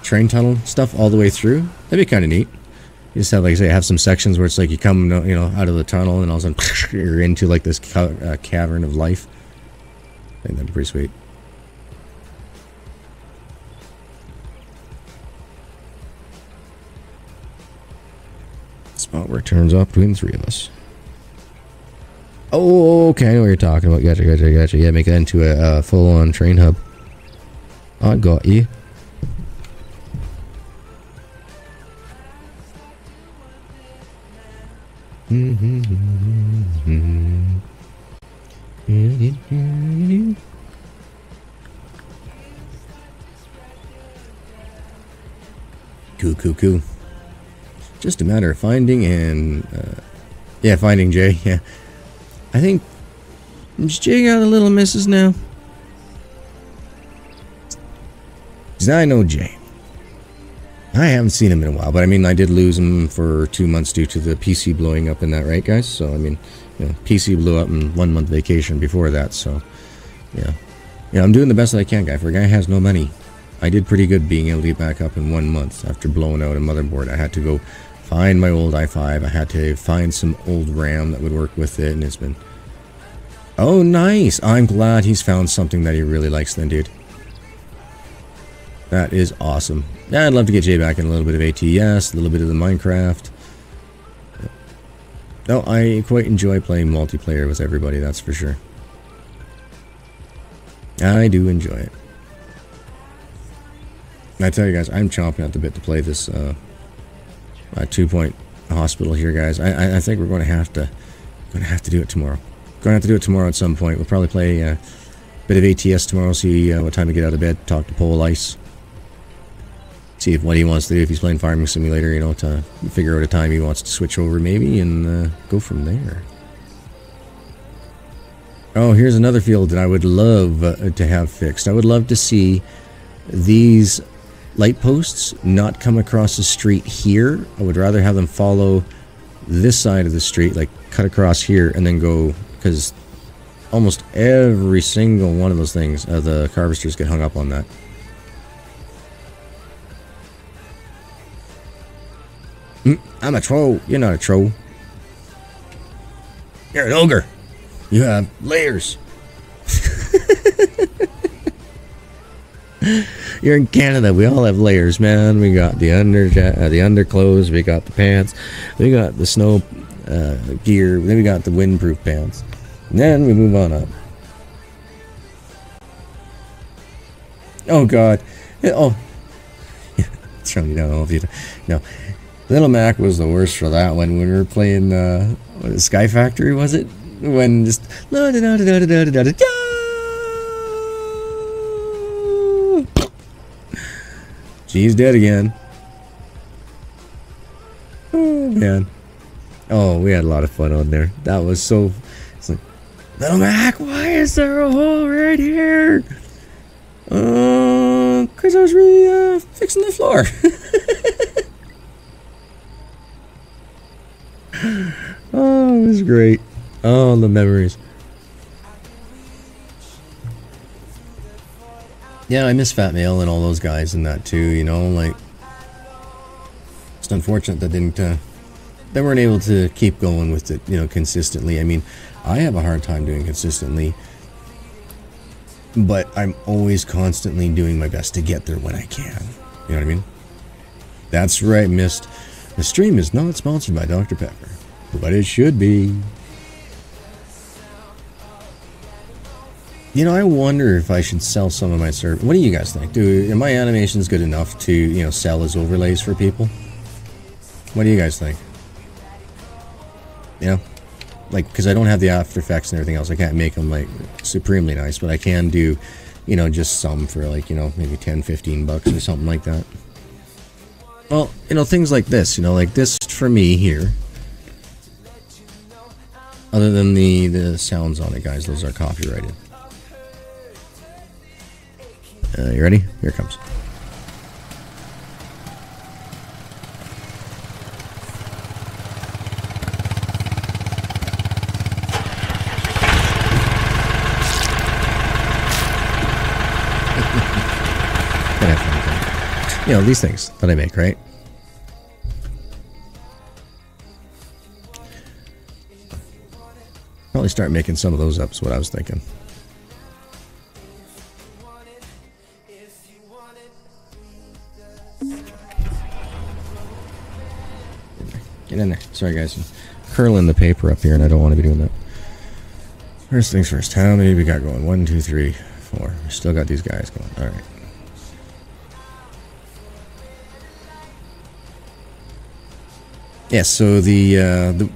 train tunnel stuff all the way through. That'd be kind of neat. You just have, like I say, have some sections where it's like you come, you know, out of the tunnel and all of a sudden you're into like this cavern of life. I think that'd be pretty sweet. Spot where it turns off between the three of us. Oh, okay, I know what you're talking about. Gotcha. Yeah, make it into a full-on train hub. I got you. Cool. Just a matter of finding and, yeah, finding Jay, yeah. I think, is Jay got a little missus now? Because I know Jay. I haven't seen him in a while, but I mean, I did lose him for 2 months due to the PC blowing up in that, right, guys? So, I mean, you know, PC blew up in 1 month vacation before that, so, yeah. Yeah, I'm doing the best that I can, guy. For a guy who has no money, I did pretty good being able to get back up in 1 month after blowing out a motherboard. I had to go find my old i5. I had to find some old RAM that would work with it, and it's been... Oh, nice! I'm glad he's found something that he really likes then, dude. That is awesome. Yeah, I'd love to get Jay back in a little bit of ATS, a little bit of the Minecraft. No, I quite enjoy playing multiplayer with everybody, that's for sure. I do enjoy it. And I tell you guys, I'm chomping at the bit to play this 2-point hospital here, guys. I think we're going to have to do it tomorrow. Going to have to do it tomorrow at some point. We'll probably play a bit of ATS tomorrow, see what time to get out of bed, talk to Pole Ice. See what he wants to do, if he's playing Farming Simulator, you know, to figure out a time he wants to switch over maybe, and go from there. Oh, here's another field that I would love to have fixed. I would love to see these light posts not come across the street here. I would rather have them follow this side of the street, like cut across here and then go, because almost every single one of those things, the harvesters get hung up on that. I'm a troll. You're not a troll. You're an ogre. You have layers. You're in Canada. We all have layers, man. We got the underclothes. We got the pants. We got the snow gear. Then we got the windproof pants. And then we move on up. Oh God. Oh. Showing you down all of you. No. Little Mac was the worst for that one when we were playing what, Sky Factory, was it? When just she's dead again. Oh man. Oh, we had a lot of fun on there. That was so, it's like, Little Mac, why is there a hole right here? Cause I was fixing the floor. Oh, it was great. Oh, the memories. Yeah, I miss Fat Mail and all those guys and that too, you know, like, it's unfortunate that they weren't able to keep going with it, you know, consistently. I mean, I have a hard time doing consistently, but I'm always constantly doing my best to get there when I can. You know what I mean? That's right, Mist. The stream is not sponsored by Dr. Pepper, but it should be. You know, I wonder if I should sell some of my servers. What do you guys think? Are my animations good enough to, you know, sell as overlays for people? What do you guys think? You know? Like, because I don't have the After Effects and everything else. I can't make them, like, supremely nice, but I can do, you know, just some for, like, you know, maybe 10, 15 bucks or something like that. Well, you know, things like this, you know, like this for me here. Other than the sounds on it, guys, those are copyrighted. You ready? Here it comes. You know, these things that I make, right? Probably start making some of those up is what I was thinking. Get in there. Sorry guys, I'm curling the paper up here and I don't want to be doing that. First things first, how many we got going? 1, 2, 3, 4. We still got these guys going. Alright. Yeah, so the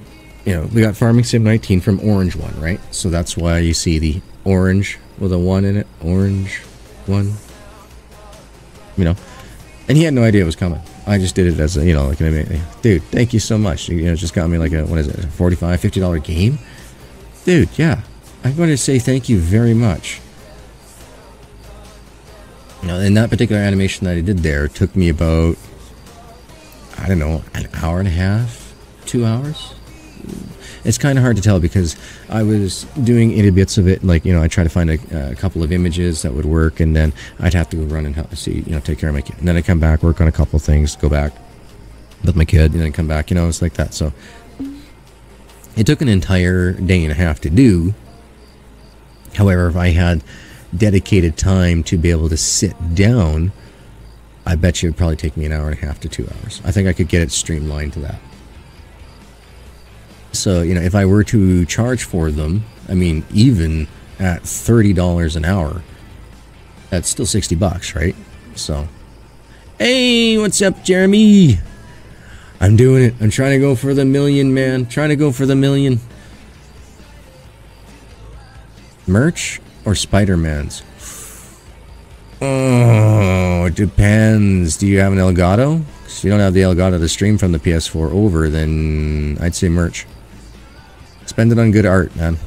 you know, we got Farming Sim 19 from Orange One, right? So that's why you see the orange with a 1 in it. Orange 1. You know. And he had no idea it was coming. I just did it as a, you know, like, dude, thank you so much. You know, it just got me like a, what is it, a $45, $50 game? Dude, yeah. I'm going to say thank you very much. You know, and that particular animation that I did there took me about, I don't know, an hour and a half, 2 hours. It's kind of hard to tell because I was doing itty bits of it, like, you know, I try to find a couple of images that would work, and then I'd have to go run and help see, you know, take care of my kid. And then I'd come back, work on a couple of things, go back with my kid, and then come back, you know, it's like that. So it took an entire day and a half to do. However, if I had dedicated time to be able to sit down, I bet you it would probably take me an hour and a half to 2 hours. I think I could get it streamlined to that. So, you know, if I were to charge for them, I mean, even at $30 an hour, that's still $60, right? So, hey, what's up, Jeremy? I'm doing it. I'm trying to go for the million, man. Trying to go for the million. Merch or Spider-Man's? Oh, it depends. Do you have an Elgato? If you don't have the Elgato to stream from the PS4 over, then I'd say merch. Spend it on good art, man.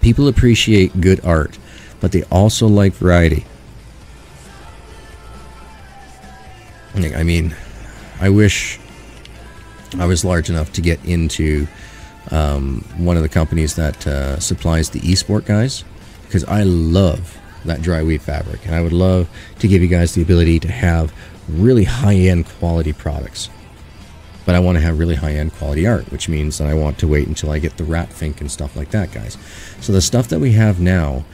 People appreciate good art, but they also like variety. I mean, I wish I was large enough to get into one of the companies that supplies the eSport guys, because I love that dry weave fabric, and I would love to give you guys the ability to have really high-end quality products. But I want to have really high-end quality art, which means that I want to wait until I get the rat fink and stuff like that, guys. So the stuff that we have now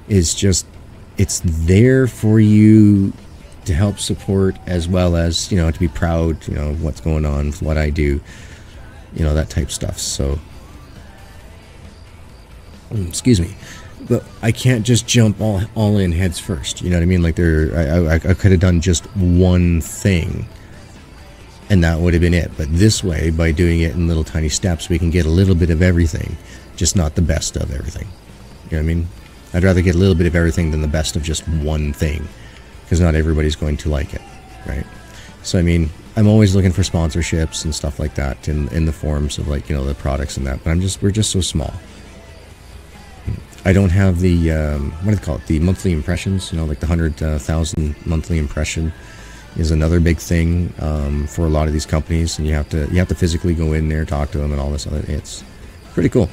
is just, it's there for you to help support, as well as, you know, to be proud, you know, of what's going on with what I do, you know, that type stuff. So, excuse me, but I can't just jump all in heads first, you know what I mean? Like, I could have done just one thing, and that would have been it. But this way, by doing it in little tiny steps, we can get a little bit of everything, just not the best of everything. You know what I mean? I'd rather get a little bit of everything than the best of just one thing, because not everybody's going to like it, right? So, I mean, I'm always looking for sponsorships and stuff like that in the forms of, like, you know, the products and that, but we're just so small. I don't have the, what do they call it, the monthly impressions, you know, like the 100,000 monthly impression is another big thing for a lot of these companies, and you have to physically go in there, talk to them, and all this other. It's pretty cool.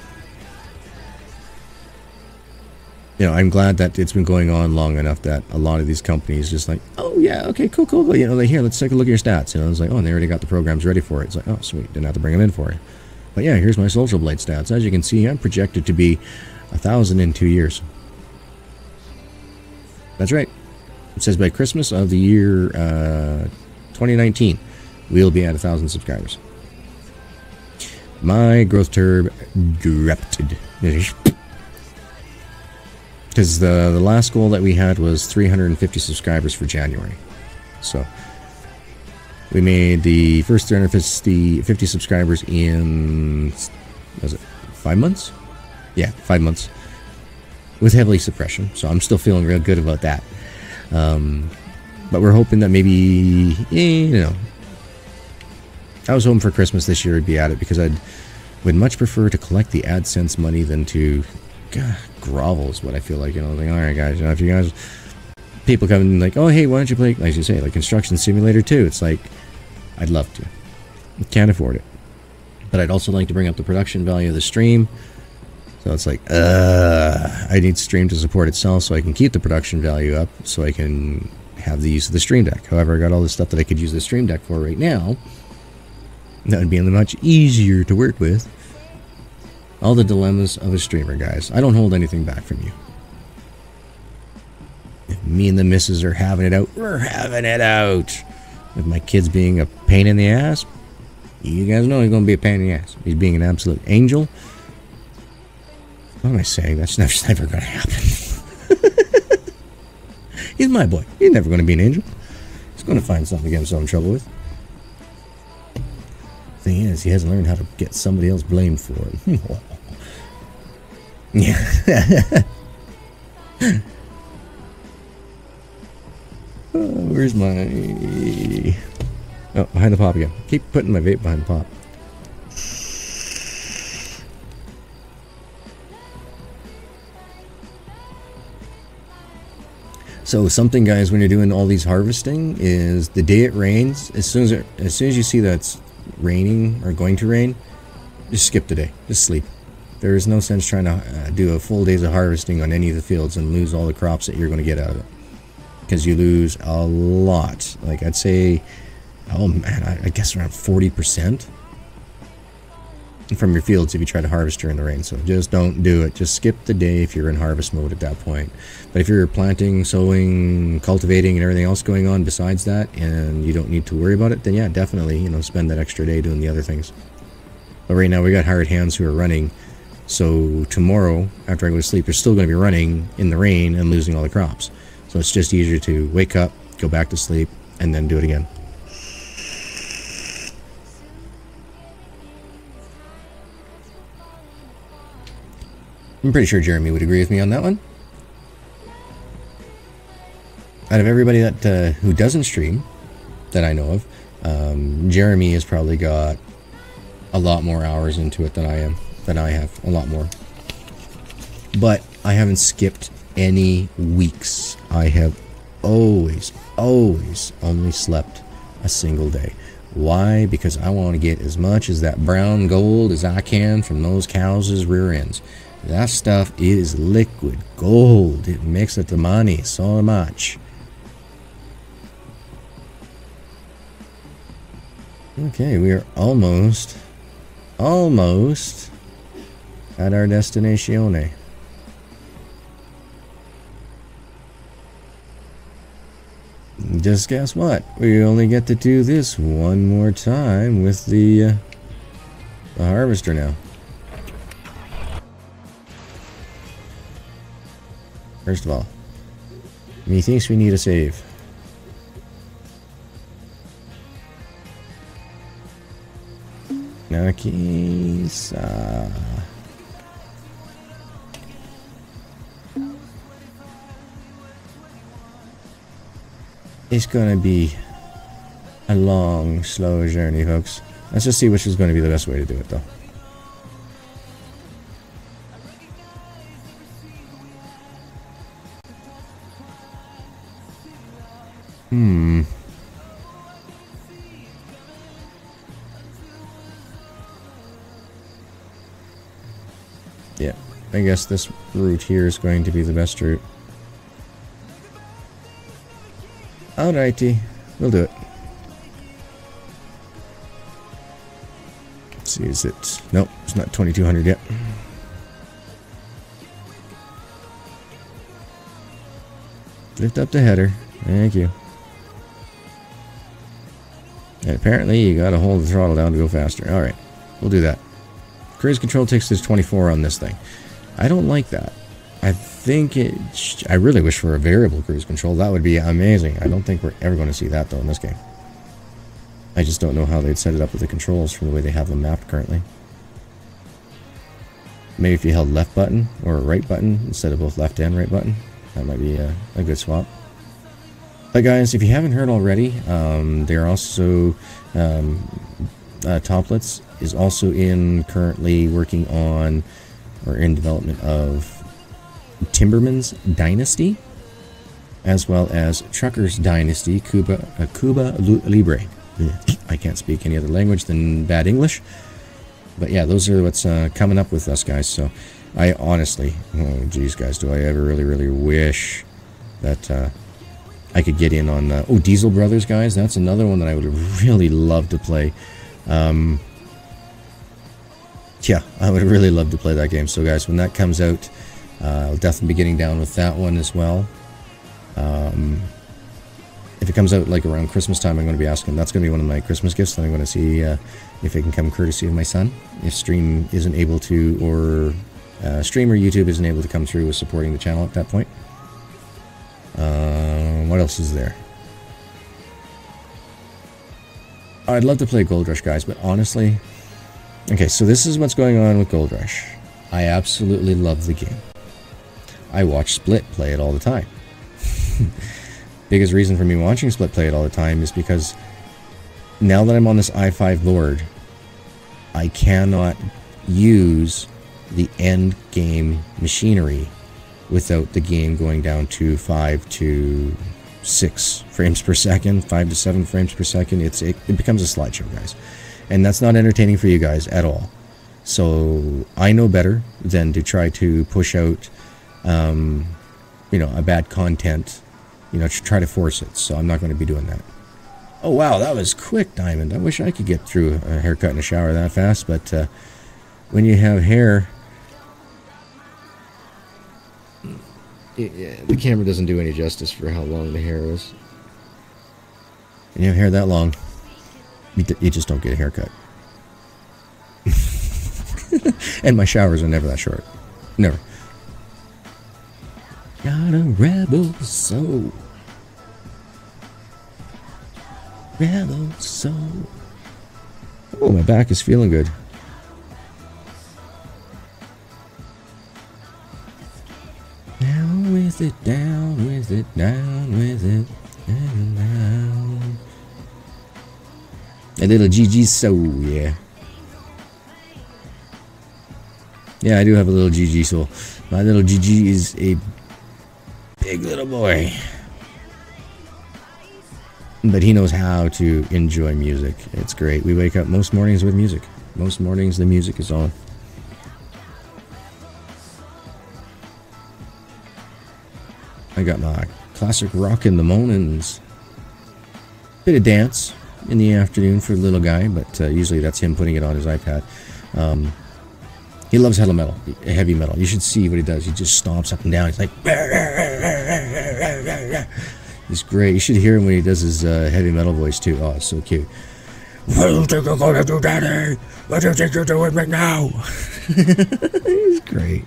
You know, I'm glad that it's been going on long enough that a lot of these companies just like, oh yeah, okay, cool. You know, like, here, let's take a look at your stats. You know, it's like, oh, and they already got the programs ready for it. It's like, oh, sweet, didn't have to bring them in for you. But yeah, here's my Social Blade stats. As you can see, I'm projected to be 1,000 in 2 years. That's right. It says by Christmas of the year 2019, we'll be at 1,000 subscribers. My growth curve dropped. Because the last goal that we had was 350 subscribers for January. So we made the first 350 subscribers in, was it 5 months? Yeah, 5 months. With heavily suppression. So I'm still feeling real good about that. But we're hoping that maybe, you know, I was hoping for Christmas this year I'd be at it, because would much prefer to collect the AdSense money than to grovel, is what I feel like. You know, like, all right, guys, you know, if you guys, people come in like, oh, hey, why don't you play, like you say, like Construction Simulator 2? It's like, I'd love to. Can't afford it. But I'd also like to bring up the production value of the stream. So it's like, I need Stream to support itself so I can keep the production value up, so I can have the use of the Stream Deck. However, I got all the stuff that I could use the Stream Deck for right now. That would be much easier to work with. All the dilemmas of a streamer, guys. I don't hold anything back from you. If me and the missus are having it out, we're having it out. If my kid's being a pain in the ass, you guys know he's going to be a pain in the ass. He's being an absolute angel. What am I saying? That's never going to happen. He's my boy. He's never going to be an angel. He's going to find something to get himself in trouble with. Thing is, he hasn't learned how to get somebody else blamed for it. Yeah. Oh, where's my... Oh, behind the pop again. Keep putting my vape behind the pop. So something, guys, when you're doing all these harvesting is the day it rains, as soon as you see that it's raining or going to rain, just skip the day. Just sleep. There is no sense trying to do a full days of harvesting on any of the fields and lose all the crops that you're going to get out of it. Because you lose a lot. Like, I'd say, oh man, I guess around 40% from your fields if you try to harvest during the rain. So just don't do it. Just skip the day if you're in harvest mode at that point. But if you're planting, sowing, cultivating, and everything else going on besides that, and you don't need to worry about it, then yeah, definitely, you know, spend that extra day doing the other things. But right now we got hired hands who are running. So tomorrow, after I go to sleep, they're still going to be running in the rain and losing all the crops. So it's just easier to wake up, go back to sleep, and then do it again. I'm pretty sure Jeremy would agree with me on that one. Out of everybody that who doesn't stream, that I know of, Jeremy has probably got a lot more hours into it than I have, a lot more. But I haven't skipped any weeks. I have always only slept a single day. Why? Because I want to get as much as that brown gold as I can from those cows' rear ends. That stuff is liquid gold. It makes it the money so much. Okay, we are almost at our destination. Just guess what? We only get to do this one more time with the harvester now. First of all, methinks we need a save. Nakisa. It's gonna be a long, slow journey, folks. Let's just see which is going to be the best way to do it, though. Yeah, I guess this route here is going to be the best route. Alrighty, we'll do it. Let's see, is it... Nope, it's not 2200 yet. Lift up the header. Thank you. And apparently you gotta hold the throttle down to go faster. Alright, we'll do that. Cruise control takes this 24 on this thing. I don't like that. I think I really wish for a variable cruise control. That would be amazing. I don't think we're ever going to see that, though, in this game. I just don't know how they'd set it up with the controls from the way they have them mapped currently. Maybe if you held left button or right button instead of both left and right button. That might be a good swap. But guys, if you haven't heard already, they're also... Toplets is also currently working on, or in development of, Timberman's Dynasty, as well as Trucker's Dynasty, Cuba Libre. I can't speak any other language than bad English. But yeah, those are what's coming up with us, guys. So I honestly, oh geez, guys, do I ever really wish that I could get in on... oh, Diesel Brothers, guys. That's another one that I would really love to play. yeah, I would really love to play that game. So guys, when that comes out, I'll definitely be getting down with that one as well. If it comes out like around Christmas time, I'm going to be asking. That's going to be one of my Christmas gifts that I'm going to see if it can come courtesy of my son. If Stream isn't able to, or Stream or YouTube isn't able to come through with supporting the channel at that point. What else is there? I'd love to play Gold Rush, guys, but honestly... Okay, so this is what's going on with Gold Rush. I absolutely love the game. I watch Split play it all the time. Biggest reason for me watching Split play it all the time is because now that I'm on this i5 board, I cannot use the end game machinery without the game going down to 5 to 6 frames per second, 5 to 7 frames per second. It becomes a slideshow, guys. And that's not entertaining for you guys at all. So I know better than to try to push out, you know, a bad content, you know, to try to force it. So I'm not going to be doing that. Oh, wow, that was quick, Diamond. I wish I could get through a haircut and a shower that fast, but when you have hair, the camera doesn't do any justice for how long the hair is. When you have hair that long, you just don't get a haircut. And my showers are never that short. Never. Got a rebel soul. Rebel soul. Oh, my back is feeling good. Down with it, down with it, down with it, down, down. A little GG soul, yeah. Yeah, I do have a little GG soul. My little GG is a big little boy. But he knows how to enjoy music. It's great. We wake up most mornings with music. Most mornings the music is on. I got my classic rock in the mornings. Bit of dance in the afternoon for the little guy, but usually that's him putting it on his iPad. He loves heavy metal. You should see what he does. He just stomps up and down. He's like... He's great. You should hear him when he does his heavy metal voice too. Oh, it's so cute. What do you think you're gonna do, Daddy? What do you think you're doing right now? He's great.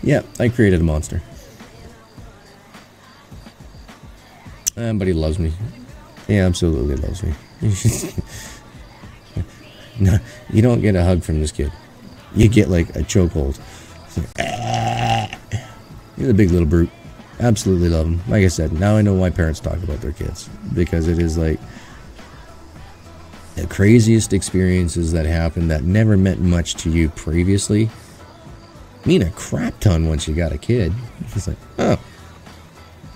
Yeah, I created a monster. But he loves me. He absolutely loves me. No, you don't get a hug from this kid. You get like a chokehold. He's a big little brute. Absolutely love him. Like I said, now I know why parents talk about their kids. Because it is like the craziest experiences that happen that never meant much to you previously mean a crap ton once you got a kid. It's like, oh.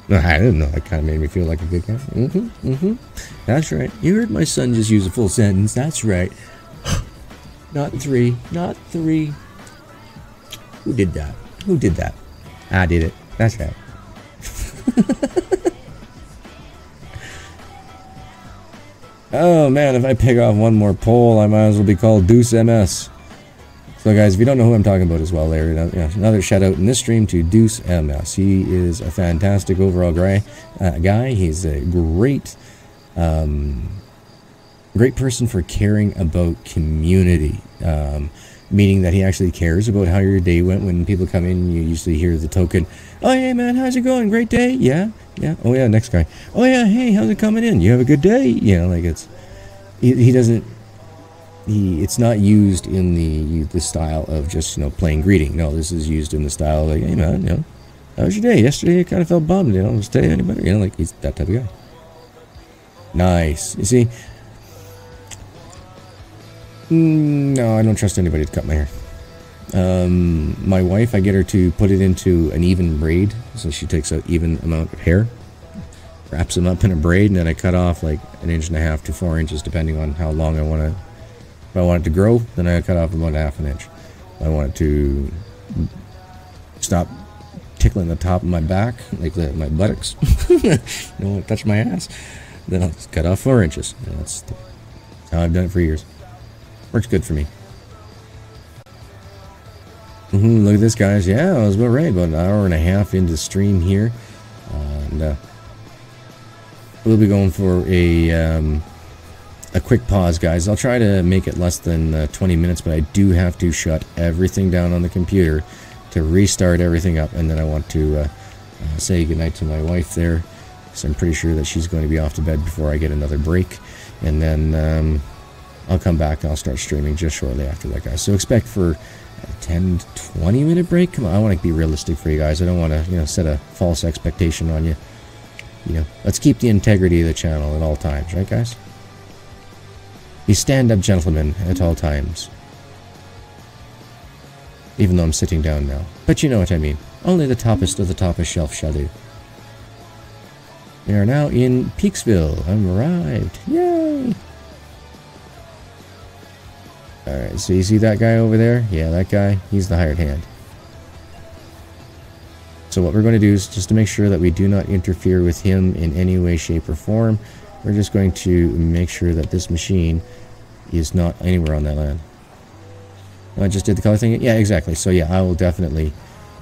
No, I didn't know. That kind of made me feel like a good guy. That's right. You heard my son just use a full sentence. That's right. Not 3. Not 3. Who did that? Who did that? I did it. That's right. Oh man, if I pick off one more poll, I might as well be called Deuce MS. So guys, if you don't know who I'm talking about as well, Larry, another shout out in this stream to Deuce MS. He is a fantastic overall guy. He's a great person for caring about community. Meaning that he actually cares about how your day went. When people come in, you usually hear the token, oh hey man, how's it going? Great day? Yeah? Yeah? Oh yeah, next guy. Oh yeah, hey, how's it coming in? You have a good day? You know, like it's not used in the style of just, you know, plain greeting. No, this is used in the style of like, hey man, you know, how was your day? Yesterday I kind of felt bummed, you know, was today any better? You know, like he's that type of guy. Nice. You see? No, I don't trust anybody to cut my hair. My wife, I get her to put it into an even braid, so she takes an even amount of hair, wraps them up in a braid, and then I cut off like 1.5 to 4 inches, depending on how long I want to. If I want it to grow, then I cut off about 1/2 inch. If I want it to stop tickling the top of my back, like my buttocks, you don't want to touch my ass, then I'll just cut off 4 inches. And that's how I've done it for years. Works good for me. Look at this, guys. Yeah, I was about right. About an hour and a half into the stream here. And we'll be going for a quick pause, guys. I'll try to make it less than 20 minutes, but I do have to shut everything down on the computer to restart everything up. And then I want to say goodnight to my wife there, because I'm pretty sure that she's going to be off to bed before I get another break. And then I'll come back and I'll start streaming just shortly after that, guys. So expect for a 10 to 20 minute break. Come on, I want to be realistic for you guys. I don't want to, set a false expectation on you. Let's keep the integrity of the channel at all times, right, guys? Be stand-up gentlemen at all times. Even though I'm sitting down now. But you know what I mean. Only the toppest of the toppest shelf shall do. We are now in Peaksville. I'm arrived. Yay! Alright, so you see that guy over there? Yeah, that guy. He's the hired hand. So what we're going to do is, just to make sure that we do not interfere with him in any way, shape, or form, we're just going to make sure that this machine is not anywhere on that land. Oh, I just did the color thing? Yeah, exactly. So yeah, I will definitely,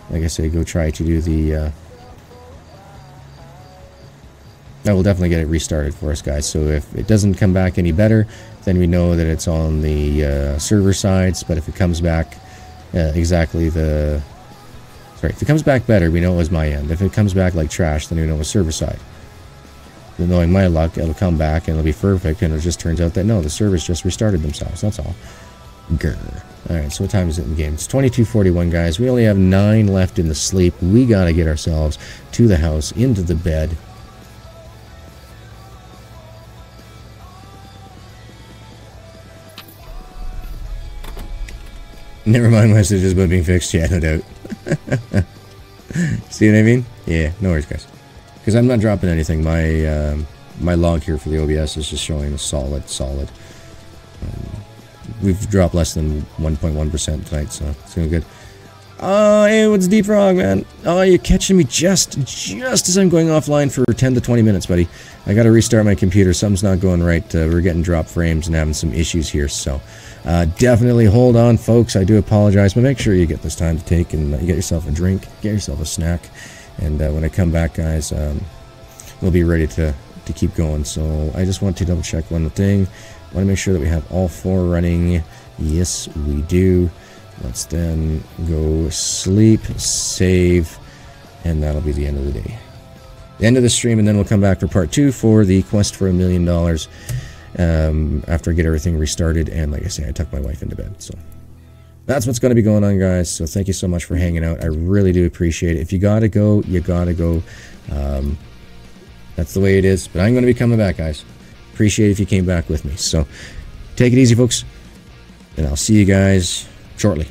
like I say, go try to do the... I will definitely get it restarted for us, guys. So if it doesn't come back any better, then we know that it's on the server sides. But if it comes back exactly the... Sorry, if it comes back better, we know it was my end. If it comes back like trash, then we know it was server side. But knowing my luck, it'll come back and it'll be perfect, and it just turns out that no, the servers just restarted themselves. That's all. Grr. Alright, so what time is it in the game? It's 22:41, guys. We only have 9 left in the sleep. We gotta get ourselves to the house, into the bed. Never mind messages about being fixed. Yeah, no doubt. See what I mean? Yeah, no worries, guys. Because I'm not dropping anything. My log here for the OBS is just showing a solid. We've dropped less than 1.1% tonight, so it's doing good. Oh, hey, what's Deep Frog, man? Oh, you're catching me just as I'm going offline for 10 to 20 minutes, buddy. I got to restart my computer. Something's not going right. We're getting drop frames and having some issues here, so definitely hold on, folks. I do apologize, but make sure you get this time to take and you get yourself a drink, get yourself a snack, and when I come back, guys, we'll be ready to keep going. So I just want to double check one thing. I want to make sure that we have all 4 running. Yes, we do. Let's then go sleep, save, and that'll be the end of the day. The end of the stream, and then we'll come back for part 2 for the quest for $1 million after I get everything restarted. And like I say, I tucked my wife into bed. So that's what's going to be going on, guys. So thank you so much for hanging out. I really do appreciate it. If you gotta go, you gotta go. That's the way it is. But I'm going to be coming back, guys. Appreciate it if you came back with me. So take it easy, folks. And I'll see you guys shortly.